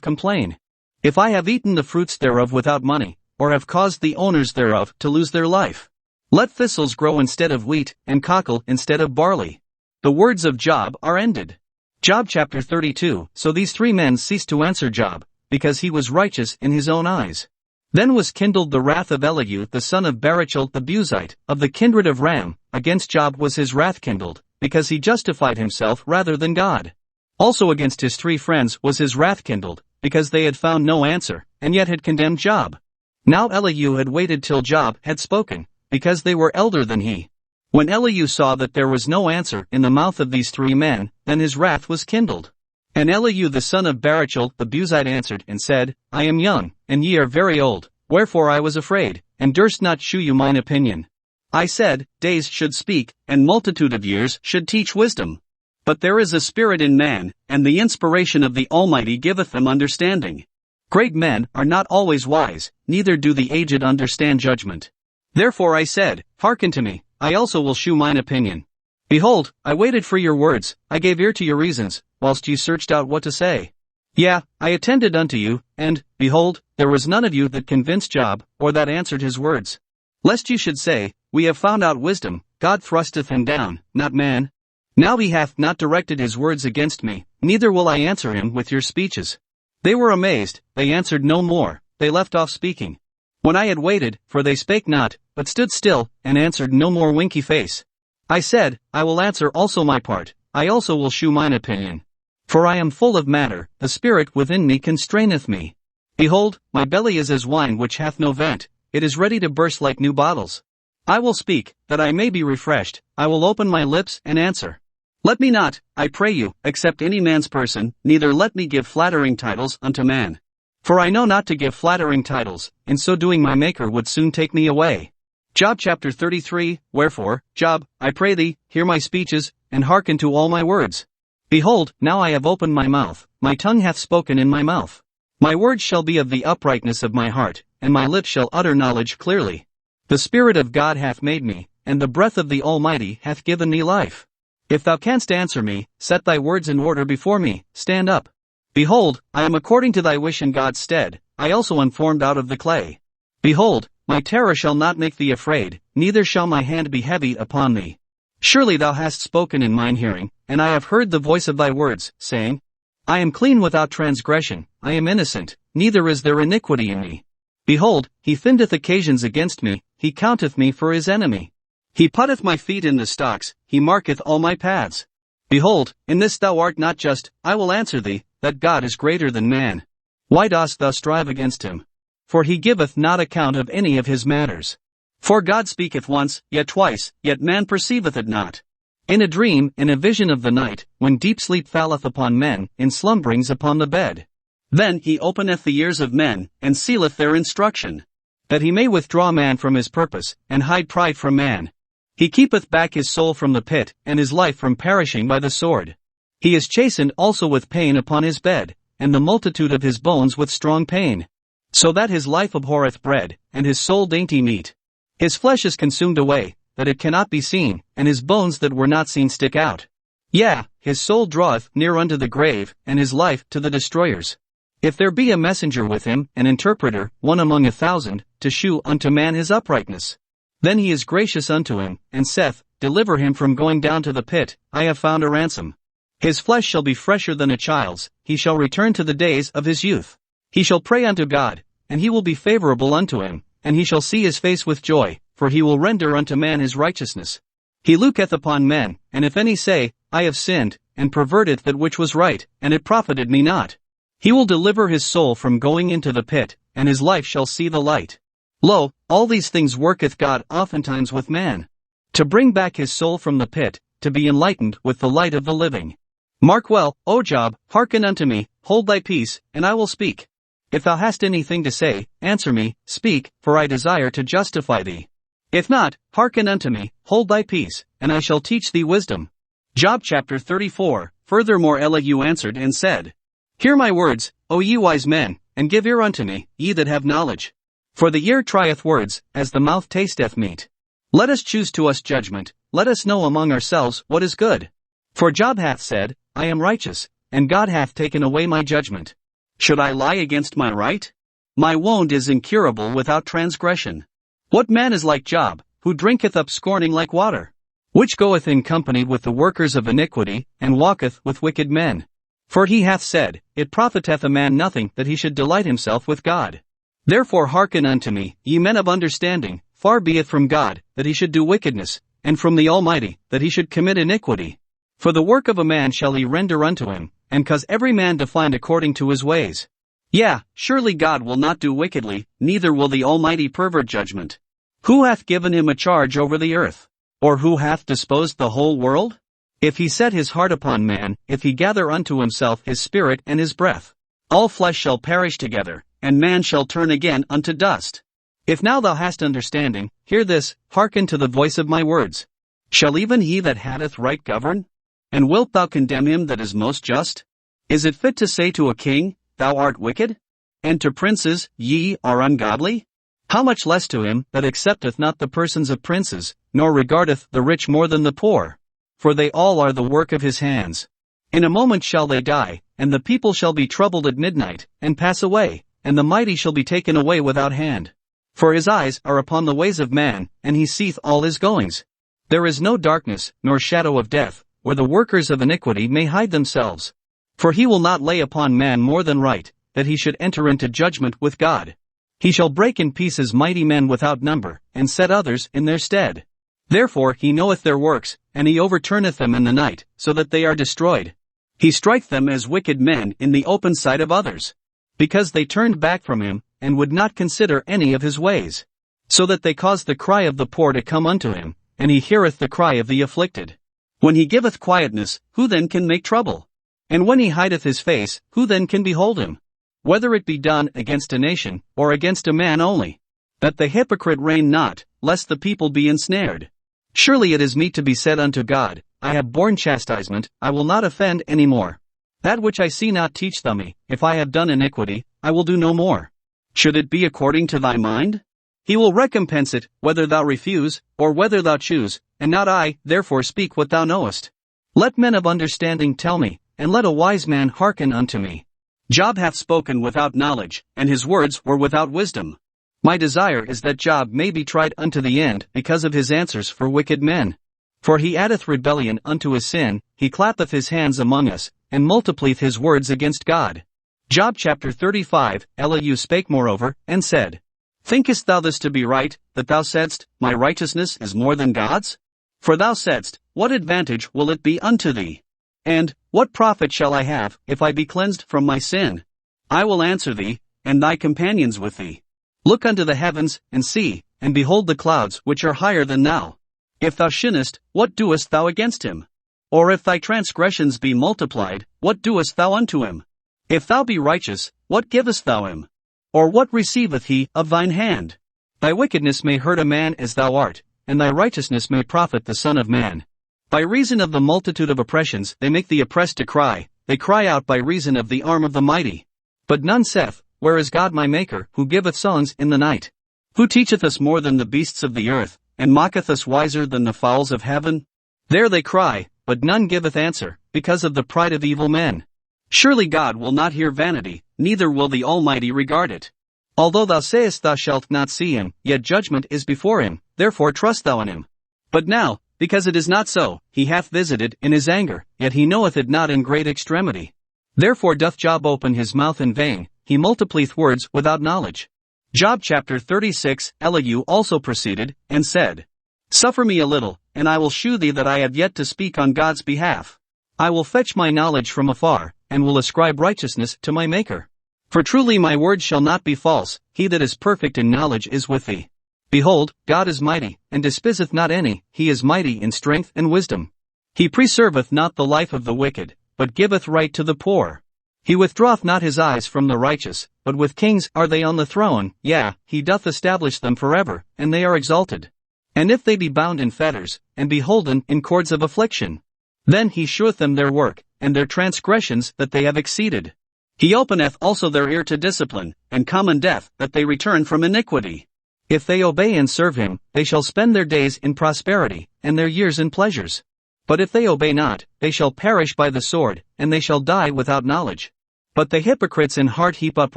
complain. If I have eaten the fruits thereof without money, or have caused the owners thereof to lose their life. Let thistles grow instead of wheat, and cockle instead of barley. The words of Job are ended. Job chapter 32. So these three men ceased to answer Job, because he was righteous in his own eyes. Then was kindled the wrath of Elihu the son of Barachel the Buzite, of the kindred of Ram, against Job was his wrath kindled, because he justified himself rather than God. Also against his three friends was his wrath kindled, because they had found no answer, and yet had condemned Job. Now Elihu had waited till Job had spoken, because they were elder than he. When Elihu saw that there was no answer in the mouth of these three men, then his wrath was kindled. And Elihu the son of Barachel the Buzite answered and said, I am young, and ye are very old, wherefore I was afraid, and durst not shew you mine opinion. I said, days should speak, and multitude of years should teach wisdom. But there is a spirit in man, and the inspiration of the Almighty giveth them understanding. Great men are not always wise, neither do the aged understand judgment. Therefore I said, hearken to me, I also will shew mine opinion. Behold, I waited for your words, I gave ear to your reasons, whilst you searched out what to say. Yea, I attended unto you, and, behold, there was none of you that convinced Job, or that answered his words. Lest you should say, we have found out wisdom, God thrusteth him down, not man. Now he hath not directed his words against me, neither will I answer him with your speeches. They were amazed, they answered no more, they left off speaking. When I had waited, for they spake not, but stood still, and answered no more. Winky face. I said, I will answer also my part, I also will shew mine opinion. For I am full of matter, the spirit within me constraineth me. Behold, my belly is as wine which hath no vent, it is ready to burst like new bottles. I will speak, that I may be refreshed, I will open my lips and answer. Let me not, I pray you, accept any man's person, neither let me give flattering titles unto man. For I know not to give flattering titles, in so doing my Maker would soon take me away. Job chapter 33, Wherefore, Job, I pray thee, hear my speeches, and hearken to all my words. Behold, now I have opened my mouth, my tongue hath spoken in my mouth. My words shall be of the uprightness of my heart, and my lips shall utter knowledge clearly. The Spirit of God hath made me, and the breath of the Almighty hath given me life. If thou canst answer me, set thy words in order before me, stand up. Behold, I am according to thy wish in God's stead, I also am formed out of the clay. Behold, my terror shall not make thee afraid, neither shall my hand be heavy upon thee. Surely thou hast spoken in mine hearing, and I have heard the voice of thy words, saying, I am clean without transgression, I am innocent, neither is there iniquity in me. Behold, he findeth occasions against me, he counteth me for his enemy. He putteth my feet in the stocks, he marketh all my paths. Behold, in this thou art not just, I will answer thee, that God is greater than man. Why dost thou strive against him? for he giveth not account of any of his matters. For God speaketh once, yet twice, yet man perceiveth it not. In a dream, in a vision of the night, when deep sleep falleth upon men, in slumberings upon the bed. Then he openeth the ears of men, and sealeth their instruction, that he may withdraw man from his purpose, and hide pride from man. He keepeth back his soul from the pit, and his life from perishing by the sword. He is chastened also with pain upon his bed, and the multitude of his bones with strong pain. So that his life abhorreth bread, and his soul dainty meat. His flesh is consumed away, that it cannot be seen, and his bones that were not seen stick out. Yea, his soul draweth near unto the grave, and his life to the destroyers. If there be a messenger with him, an interpreter, one among 1,000, to shew unto man his uprightness, then he is gracious unto him, and saith, Deliver him from going down to the pit, I have found a ransom. His flesh shall be fresher than a child's, he shall return to the days of his youth. He shall pray unto God, and he will be favorable unto him, and he shall see his face with joy, for he will render unto man his righteousness. He looketh upon men, and if any say, I have sinned, and perverted that which was right, and it profited me not, he will deliver his soul from going into the pit, and his life shall see the light. Lo, all these things worketh God oftentimes with man, to bring back his soul from the pit, to be enlightened with the light of the living. Mark well, O Job, hearken unto me, hold thy peace, and I will speak. If thou hast anything to say, answer me, speak, for I desire to justify thee. If not, hearken unto me, hold thy peace, and I shall teach thee wisdom. Job chapter 34. Furthermore Elihu answered and said, Hear my words, O ye wise men, and give ear unto me, ye that have knowledge. For the ear trieth words, as the mouth tasteth meat. Let us choose to us judgment, let us know among ourselves what is good. For Job hath said, I am righteous, and God hath taken away my judgment. Should I lie against my right? My wound is incurable without transgression. What man is like Job, who drinketh up scorning like water? Which goeth in company with the workers of iniquity, and walketh with wicked men. For he hath said, It profiteth a man nothing that he should delight himself with God. Therefore hearken unto me, ye men of understanding, far be it from God, that he should do wickedness, and from the Almighty, that he should commit iniquity. For the work of a man shall he render unto him, and cause every man to find according to his ways. Yea, surely God will not do wickedly, neither will the Almighty pervert judgment. Who hath given him a charge over the earth? Or who hath disposed the whole world? If he set his heart upon man, if he gather unto himself his spirit and his breath, all flesh shall perish together, and man shall turn again unto dust. If now thou hast understanding, hear this, hearken to the voice of my words. Shall even he that hath right govern? And wilt thou condemn him that is most just? Is it fit to say to a king, Thou art wicked? And to princes, Ye are ungodly? How much less to him that accepteth not the persons of princes, nor regardeth the rich more than the poor? For they all are the work of his hands. In a moment shall they die, and the people shall be troubled at midnight, and pass away, and the mighty shall be taken away without hand. For his eyes are upon the ways of man, and he seeth all his goings. There is no darkness, nor shadow of death, where the workers of iniquity may hide themselves. For he will not lay upon man more than right, that he should enter into judgment with God. He shall break in pieces mighty men without number, and set others in their stead. Therefore he knoweth their works, and he overturneth them in the night, so that they are destroyed. He striketh them as wicked men in the open sight of others, because they turned back from him, and would not consider any of his ways. So that they cause the cry of the poor to come unto him, and he heareth the cry of the afflicted. When he giveth quietness, who then can make trouble? And when he hideth his face, who then can behold him? Whether it be done against a nation, or against a man only, that the hypocrite reign not, lest the people be ensnared. Surely it is meet to be said unto God, I have borne chastisement, I will not offend any more. That which I see not teach thou me, if I have done iniquity, I will do no more. Should it be according to thy mind? He will recompense it, whether thou refuse, or whether thou choose, and not I, therefore speak what thou knowest. Let men of understanding tell me, and let a wise man hearken unto me. Job hath spoken without knowledge, and his words were without wisdom. My desire is that Job may be tried unto the end because of his answers for wicked men. For he addeth rebellion unto his sin, he clappeth his hands among us, and multiplieth his words against God. Job chapter 35. Elihu spake moreover, and said, Thinkest thou this to be right, that thou saidst, My righteousness is more than God's? For thou saidst, What advantage will it be unto thee? And, What profit shall I have, if I be cleansed from my sin? I will answer thee, and thy companions with thee. Look unto the heavens, and see, and behold the clouds which are higher than thou. If thou sinnest, what doest thou against him? Or if thy transgressions be multiplied, what doest thou unto him? If thou be righteous, what givest thou him? Or what receiveth he of thine hand? Thy wickedness may hurt a man as thou art, and thy righteousness may profit the Son of Man. By reason of the multitude of oppressions they make the oppressed to cry, they cry out by reason of the arm of the mighty. But none saith, Where is God my Maker, who giveth songs in the night? Who teacheth us more than the beasts of the earth, and mocketh us wiser than the fowls of heaven? There they cry, but none giveth answer, because of the pride of evil men. Surely God will not hear vanity, neither will the Almighty regard it. Although thou sayest thou shalt not see him, yet judgment is before him, therefore trust thou in him. But now, because it is not so, he hath visited in his anger, yet he knoweth it not in great extremity. Therefore doth Job open his mouth in vain, he multiplieth words without knowledge. Job chapter 36. Elihu also proceeded, and said, Suffer me a little, and I will shew thee that I have yet to speak on God's behalf. I will fetch my knowledge from afar, and will ascribe righteousness to my Maker. For truly my word shall not be false, he that is perfect in knowledge is with thee. Behold, God is mighty, and despiseth not any, he is mighty in strength and wisdom. He preserveth not the life of the wicked, but giveth right to the poor. He withdraweth not his eyes from the righteous, but with kings are they on the throne, yea, he doth establish them forever, and they are exalted. And if they be bound in fetters, and be holden in cords of affliction, then he sheweth them their work, and their transgressions that they have exceeded. He openeth also their ear to discipline, and commendeth that they return from iniquity. If they obey and serve him, they shall spend their days in prosperity, and their years in pleasures. But if they obey not, they shall perish by the sword, and they shall die without knowledge. But the hypocrites in heart heap up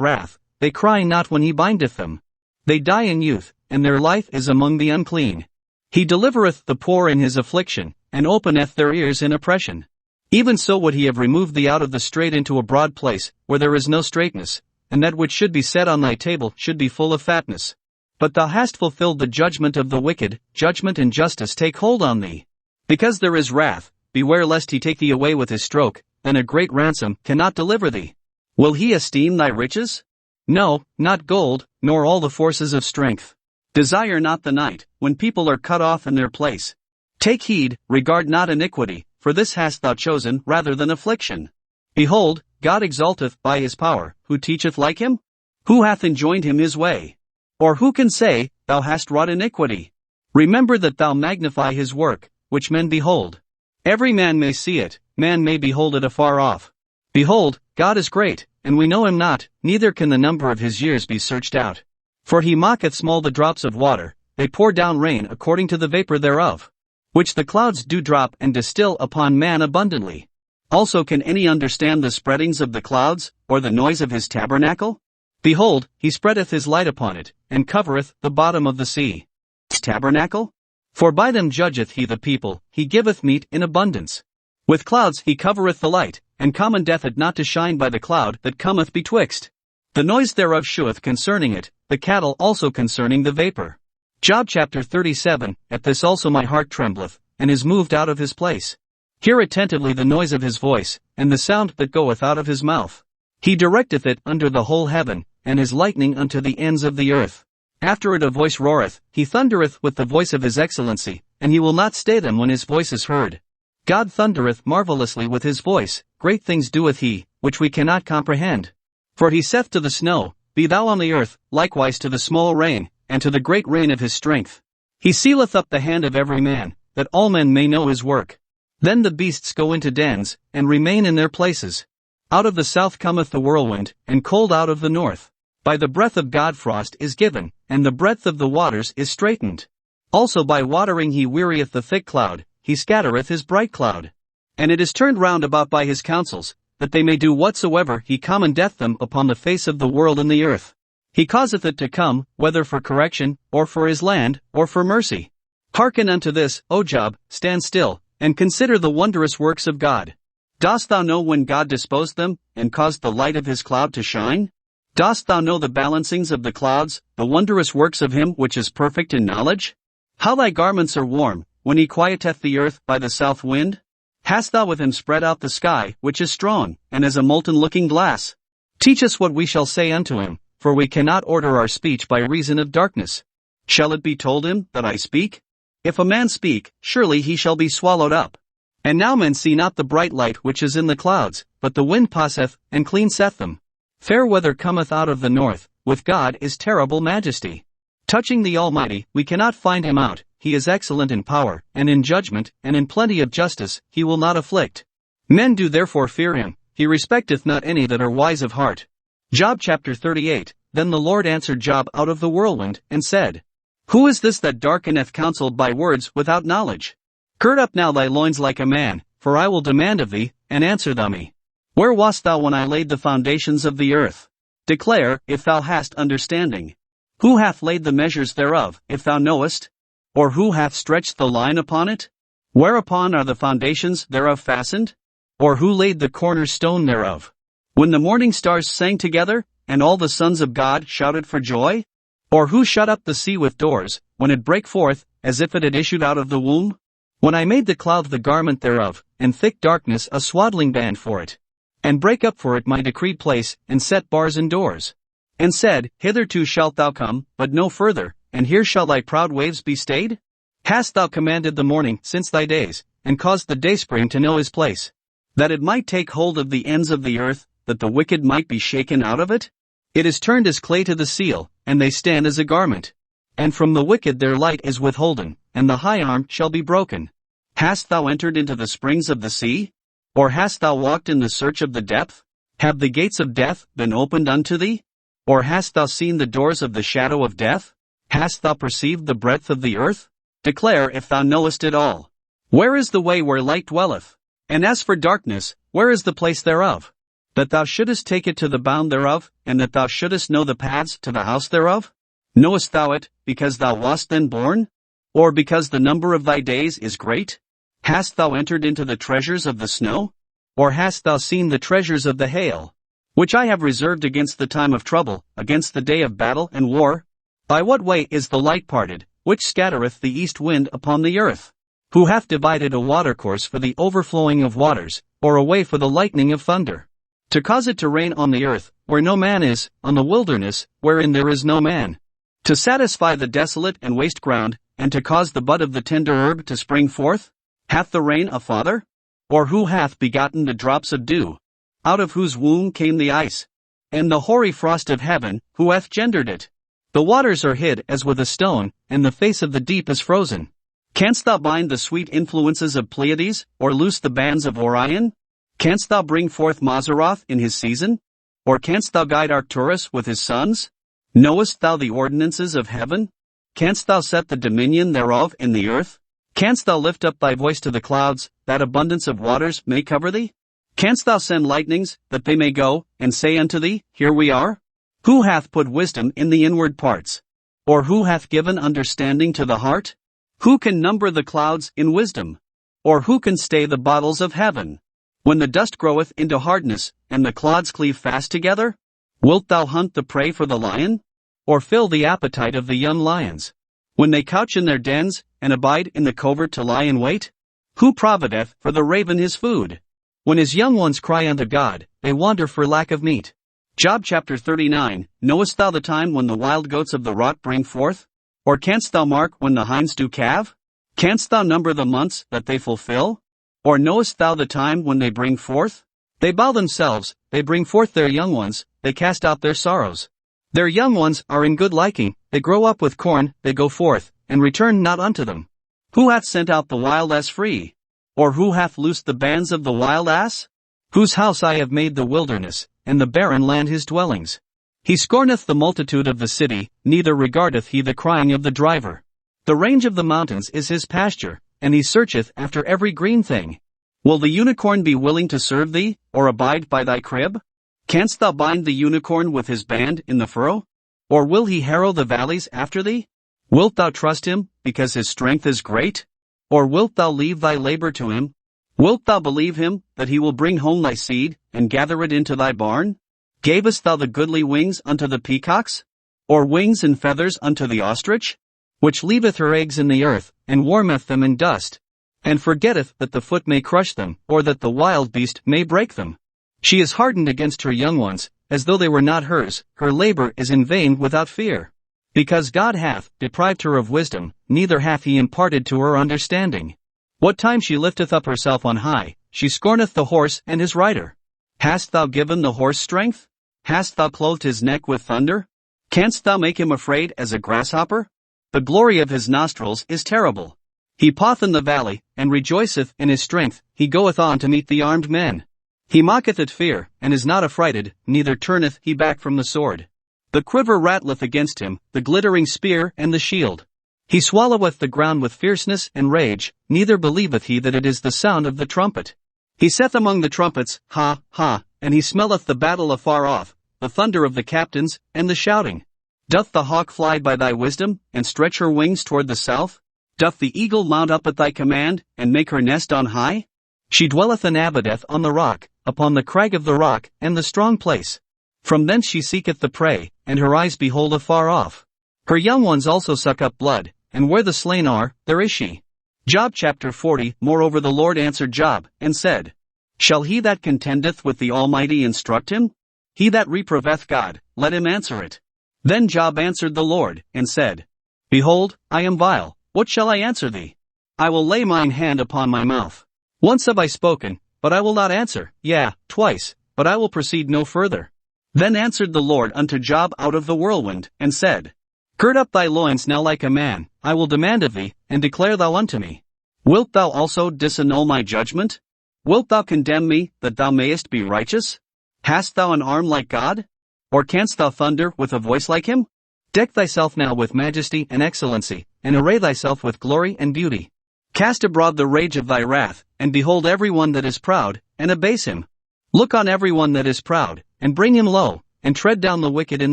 wrath, they cry not when he bindeth them. They die in youth, and their life is among the unclean. He delivereth the poor in his affliction, and openeth their ears in oppression. Even so would he have removed thee out of the strait into a broad place, where there is no straightness, and that which should be set on thy table should be full of fatness. But thou hast fulfilled the judgment of the wicked, judgment and justice take hold on thee. Because there is wrath, beware lest he take thee away with his stroke, then a great ransom cannot deliver thee. Will he esteem thy riches? No, not gold, nor all the forces of strength. Desire not the night, when people are cut off in their place. Take heed, regard not iniquity, for this hast thou chosen rather than affliction. Behold, God exalteth by his power, who teacheth like him? Who hath enjoined him his way? Or who can say, Thou hast wrought iniquity? Remember that thou magnify his work, which men behold. Every man may see it, man may behold it afar off. Behold, God is great, and we know him not, neither can the number of his years be searched out. For he mocketh small the drops of water, they pour down rain according to the vapor thereof, which the clouds do drop and distill upon man abundantly. Also can any understand the spreadings of the clouds, or the noise of his tabernacle? Behold, he spreadeth his light upon it, and covereth the bottom of the sea. His tabernacle? For by them judgeth he the people, he giveth meat in abundance. With clouds he covereth the light, and commandeth it not to shine by the cloud that cometh betwixt. The noise thereof sheweth concerning it, the cattle also concerning the vapor. Job chapter 37. At this also my heart trembleth, and is moved out of his place. Hear attentively the noise of his voice, and the sound that goeth out of his mouth. He directeth it under the whole heaven, and his lightning unto the ends of the earth. After it a voice roareth, he thundereth with the voice of his excellency, and he will not stay them when his voice is heard. God thundereth marvelously with his voice, great things doeth he, which we cannot comprehend. For he saith to the snow, Be thou on the earth, likewise to the small rain, and to the great rain of his strength. He sealeth up the hand of every man, that all men may know his work. Then the beasts go into dens, and remain in their places. Out of the south cometh the whirlwind, and cold out of the north. By the breath of God frost is given, and the breadth of the waters is straitened. Also by watering he wearieth the thick cloud, he scattereth his bright cloud. And it is turned round about by his counsels, that they may do whatsoever he commandeth them upon the face of the world and the earth. He causeth it to come, whether for correction, or for his land, or for mercy. Hearken unto this, O Job, stand still, and consider the wondrous works of God. Dost thou know when God disposed them, and caused the light of his cloud to shine? Dost thou know the balancings of the clouds, the wondrous works of him which is perfect in knowledge? How thy garments are warm, when he quieteth the earth by the south wind? Hast thou with him spread out the sky, which is strong, and as a molten looking glass? Teach us what we shall say unto him, for we cannot order our speech by reason of darkness. Shall it be told him that I speak? If a man speak, surely he shall be swallowed up. And now men see not the bright light which is in the clouds, but the wind passeth, and cleanseth them. Fair weather cometh out of the north, with God is terrible majesty. Touching the Almighty, we cannot find him out, he is excellent in power, and in judgment, and in plenty of justice, he will not afflict. Men do therefore fear him, he respecteth not any that are wise of heart. Job chapter 38, Then the Lord answered Job out of the whirlwind, and said, Who is this that darkeneth counsel by words without knowledge? Gird up now thy loins like a man, for I will demand of thee, and answer thou me. Where wast thou when I laid the foundations of the earth? Declare, if thou hast understanding. Who hath laid the measures thereof, if thou knowest? Or who hath stretched the line upon it? Whereupon are the foundations thereof fastened? Or who laid the corner stone thereof? When the morning stars sang together, and all the sons of God shouted for joy? Or who shut up the sea with doors, when it brake forth, as if it had issued out of the womb? When I made the cloud the garment thereof, and thick darkness a swaddling band for it, and brake up for it my decreed place, and set bars and doors, and said, Hitherto shalt thou come, but no further, and here shall thy proud waves be stayed? Hast thou commanded the morning since thy days, and caused the dayspring to know his place, that it might take hold of the ends of the earth, that the wicked might be shaken out of it? It is turned as clay to the seal, and they stand as a garment. And from the wicked their light is withholden, and the high arm shall be broken. Hast thou entered into the springs of the sea? Or hast thou walked in the search of the depth? Have the gates of death been opened unto thee? Or hast thou seen the doors of the shadow of death? Hast thou perceived the breadth of the earth? Declare if thou knowest it all. Where is the way where light dwelleth? And as for darkness, where is the place thereof? That thou shouldest take it to the bound thereof, and that thou shouldest know the paths to the house thereof? Knowest thou it, because thou wast then born? Or because the number of thy days is great? Hast thou entered into the treasures of the snow? Or hast thou seen the treasures of the hail, which I have reserved against the time of trouble, against the day of battle and war? By what way is the light parted, which scattereth the east wind upon the earth? Who hath divided a watercourse for the overflowing of waters, or a way for the lightning of thunder? To cause it to rain on the earth, where no man is, on the wilderness, wherein there is no man. To satisfy the desolate and waste ground, and to cause the bud of the tender herb to spring forth? Hath the rain a father? Or who hath begotten the drops of dew, out of whose womb came the ice? And the hoary frost of heaven, who hath gendered it? The waters are hid as with a stone, and the face of the deep is frozen. Canst thou bind the sweet influences of Pleiades, or loose the bands of Orion? Canst thou bring forth Mazzaroth in his season? Or canst thou guide Arcturus with his sons? Knowest thou the ordinances of heaven? Canst thou set the dominion thereof in the earth? Canst thou lift up thy voice to the clouds, that abundance of waters may cover thee? Canst thou send lightnings, that they may go, and say unto thee, Here we are? Who hath put wisdom in the inward parts? Or who hath given understanding to the heart? Who can number the clouds in wisdom? Or who can stay the bottles of heaven? When the dust groweth into hardness, and the clods cleave fast together? Wilt thou hunt the prey for the lion? Or fill the appetite of the young lions? When they couch in their dens, and abide in the covert to lie in wait? Who provideth for the raven his food? When his young ones cry unto God, they wander for lack of meat. Job chapter 39, Knowest thou the time when the wild goats of the rock bring forth? Or canst thou mark when the hinds do calve? Canst thou number the months that they fulfill? Or knowest thou the time when they bring forth? They bow themselves, they bring forth their young ones, they cast out their sorrows. Their young ones are in good liking, they grow up with corn, they go forth, and return not unto them. Who hath sent out the wild ass free? Or who hath loosed the bands of the wild ass? Whose house I have made the wilderness, and the barren land his dwellings. He scorneth the multitude of the city, neither regardeth he the crying of the driver. The range of the mountains is his pasture, and he searcheth after every green thing. Will the unicorn be willing to serve thee, or abide by thy crib? Canst thou bind the unicorn with his band in the furrow? Or will he harrow the valleys after thee? Wilt thou trust him, because his strength is great? Or wilt thou leave thy labor to him? Wilt thou believe him, that he will bring home thy seed, and gather it into thy barn? Gavest thou the goodly wings unto the peacocks? Or wings and feathers unto the ostrich? Which leaveth her eggs in the earth, and warmeth them in dust, and forgetteth that the foot may crush them, or that the wild beast may break them. She is hardened against her young ones, as though they were not hers, her labor is in vain without fear. Because God hath deprived her of wisdom, neither hath he imparted to her understanding. What time she lifteth up herself on high, she scorneth the horse and his rider. Hast thou given the horse strength? Hast thou clothed his neck with thunder? Canst thou make him afraid as a grasshopper? The glory of his nostrils is terrible. He pauseth in the valley, and rejoiceth in his strength, he goeth on to meet the armed men. He mocketh at fear, and is not affrighted, neither turneth he back from the sword. The quiver rattleth against him, the glittering spear and the shield. He swalloweth the ground with fierceness and rage, neither believeth he that it is the sound of the trumpet. He saith among the trumpets, Ha, ha, and he smelleth the battle afar off, the thunder of the captains, and the shouting. Doth the hawk fly by thy wisdom, and stretch her wings toward the south? Doth the eagle mount up at thy command, and make her nest on high? She dwelleth and abideth on the rock, upon the crag of the rock, and the strong place. From thence she seeketh the prey, and her eyes behold afar off. Her young ones also suck up blood, and where the slain are, there is she. Job chapter 40. Moreover the Lord answered Job, and said, Shall he that contendeth with the Almighty instruct him? He that reproveth God, let him answer it. Then Job answered the Lord, and said, Behold, I am vile, what shall I answer thee? I will lay mine hand upon my mouth. Once have I spoken, but I will not answer, yea, twice, but I will proceed no further. Then answered the Lord unto Job out of the whirlwind, and said, Gird up thy loins now like a man, I will demand of thee, and declare thou unto me. Wilt thou also disannul my judgment? Wilt thou condemn me, that thou mayest be righteous? Hast thou an arm like God? Or canst thou thunder with a voice like him? Deck thyself now with majesty and excellency, and array thyself with glory and beauty. Cast abroad the rage of thy wrath, and behold every one that is proud, and abase him. Look on every one that is proud, and bring him low, and tread down the wicked in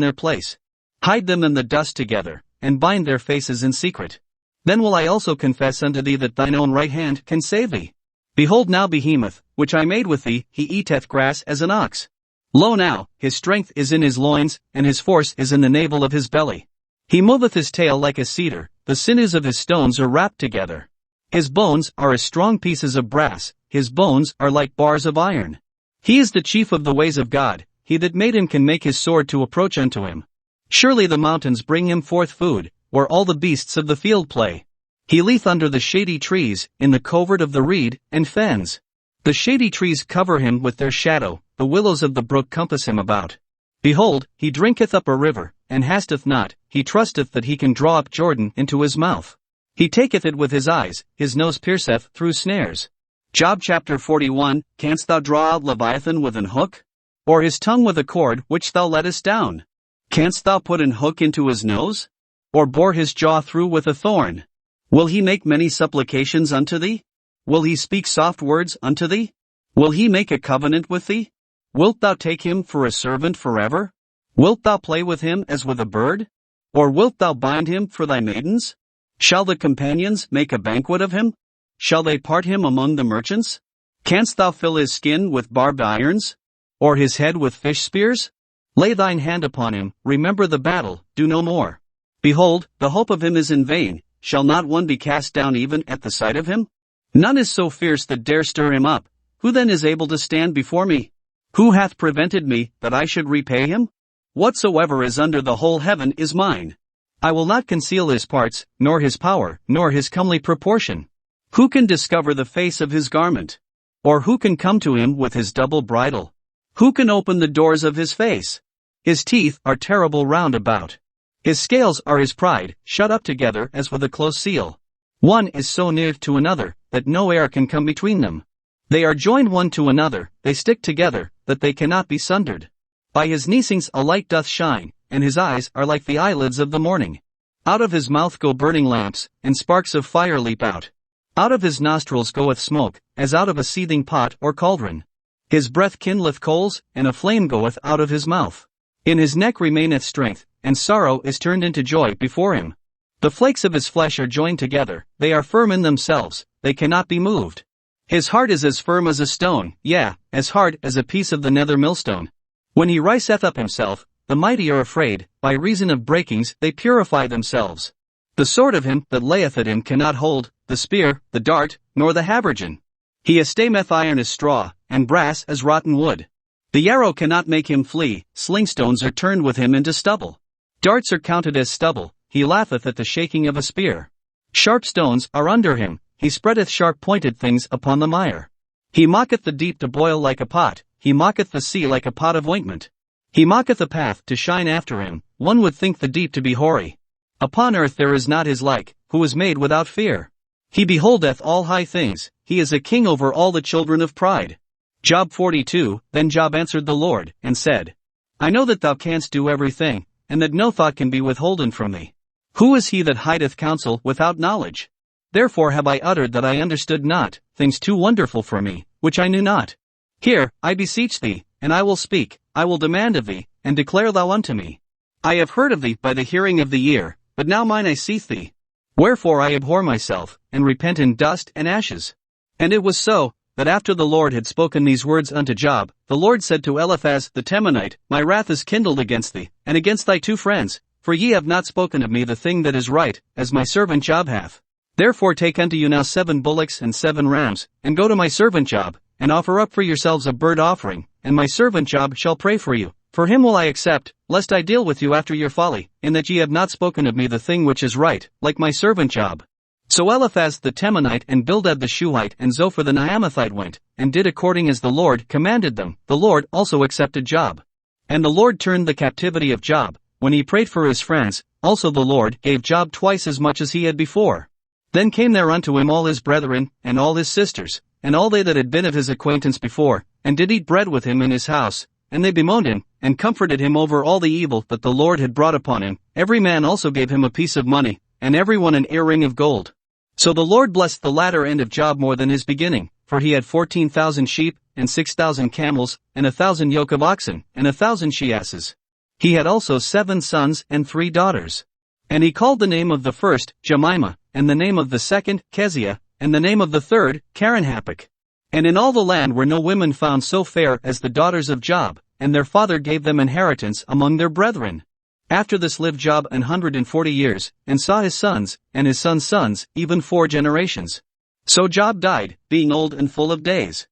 their place. Hide them in the dust together, and bind their faces in secret. Then will I also confess unto thee that thine own right hand can save thee. Behold now Behemoth, which I made with thee, he eateth grass as an ox. Lo now, his strength is in his loins, and his force is in the navel of his belly. He moveth his tail like a cedar, the sinews of his stones are wrapped together. His bones are as strong pieces of brass, his bones are like bars of iron. He is the chief of the ways of God, he that made him can make his sword to approach unto him. Surely the mountains bring him forth food, where all the beasts of the field play. He lieth under the shady trees, in the covert of the reed, and fens. The shady trees cover him with their shadow, the willows of the brook compass him about. Behold, he drinketh up a river, and hasteth not, he trusteth that he can draw up Jordan into his mouth. He taketh it with his eyes, his nose pierceth through snares. Job chapter 41. Canst thou draw out Leviathan with an hook? Or his tongue with a cord which thou lettest down? Canst thou put an hook into his nose? Or bore his jaw through with a thorn? Will he make many supplications unto thee? Will he speak soft words unto thee? Will he make a covenant with thee? Wilt thou take him for a servant forever? Wilt thou play with him as with a bird? Or wilt thou bind him for thy maidens? Shall the companions make a banquet of him? Shall they part him among the merchants? Canst thou fill his skin with barbed irons? Or his head with fish spears? Lay thine hand upon him, remember the battle, do no more. Behold, the hope of him is in vain, shall not one be cast down even at the sight of him? None is so fierce that dare stir him up, who then is able to stand before me? Who hath prevented me, that I should repay him? Whatsoever is under the whole heaven is mine. I will not conceal his parts, nor his power, nor his comely proportion. Who can discover the face of his garment? Or who can come to him with his double bridle? Who can open the doors of his face? His teeth are terrible round about. His scales are his pride, shut up together as with a close seal. One is so near to another, that no air can come between them. They are joined one to another, they stick together, that they cannot be sundered. By his neesings a light doth shine, and his eyes are like the eyelids of the morning. Out of his mouth go burning lamps, and sparks of fire leap out. Out of his nostrils goeth smoke, as out of a seething pot or cauldron. His breath kindleth coals, and a flame goeth out of his mouth. In his neck remaineth strength, and sorrow is turned into joy before him. The flakes of his flesh are joined together, they are firm in themselves, they cannot be moved. His heart is as firm as a stone, yea, as hard as a piece of the nether millstone. When he riseth up himself, the mighty are afraid, by reason of breakings they purify themselves. The sword of him that layeth at him cannot hold, the spear, the dart, nor the habergeon. He esteemeth iron as straw, and brass as rotten wood. The arrow cannot make him flee, slingstones are turned with him into stubble. Darts are counted as stubble, he laugheth at the shaking of a spear. Sharp stones are under him, he spreadeth sharp-pointed things upon the mire. He mocketh the deep to boil like a pot, he mocketh the sea like a pot of ointment. He mocketh a path to shine after him, one would think the deep to be hoary. Upon earth there is not his like, who is made without fear. He beholdeth all high things, he is a king over all the children of pride. Job 42, Then Job answered the Lord, and said, I know that thou canst do everything, and that no thought can be withholden from thee. Who is he that hideth counsel without knowledge? Therefore have I uttered that I understood not, things too wonderful for me, which I knew not. Hear, I beseech thee, and I will speak, I will demand of thee, and declare thou unto me. I have heard of thee by the hearing of the ear, but now mine eye seeth thee. Wherefore I abhor myself, and repent in dust and ashes. And it was so, that after the Lord had spoken these words unto Job, the Lord said to Eliphaz the Temanite, My wrath is kindled against thee, and against thy 2 friends, for ye have not spoken of me the thing that is right, as my servant Job hath. Therefore take unto you now 7 bullocks and 7 rams, and go to my servant Job, and offer up for yourselves a burnt offering, and my servant Job shall pray for you. For him will I accept, lest I deal with you after your folly, in that ye have not spoken of me the thing which is right, like my servant Job. So Eliphaz the Temanite and Bildad the Shuhite and Zophar the Naamathite went, and did according as the Lord commanded them. The Lord also accepted Job. And the Lord turned the captivity of Job. When he prayed for his friends, also the Lord gave Job twice as much as he had before. Then came there unto him all his brethren, and all his sisters, and all they that had been of his acquaintance before, and did eat bread with him in his house, and they bemoaned him, and comforted him over all the evil that the Lord had brought upon him. Every man also gave him a piece of money, and every one an earring of gold. So the Lord blessed the latter end of Job more than his beginning, for he had 14,000 sheep, and 6,000 camels, and 1,000 yoke of oxen, and 1,000 she-asses. He had also 7 sons and 3 daughters. And he called the name of the first, Jemimah, and the name of the second, Keziah, and the name of the third, Karenhappuch. And in all the land were no women found so fair as the daughters of Job, and their father gave them inheritance among their brethren. After this lived Job 140 years, and saw his sons, and his sons' sons, even 4 generations. So Job died, being old and full of days.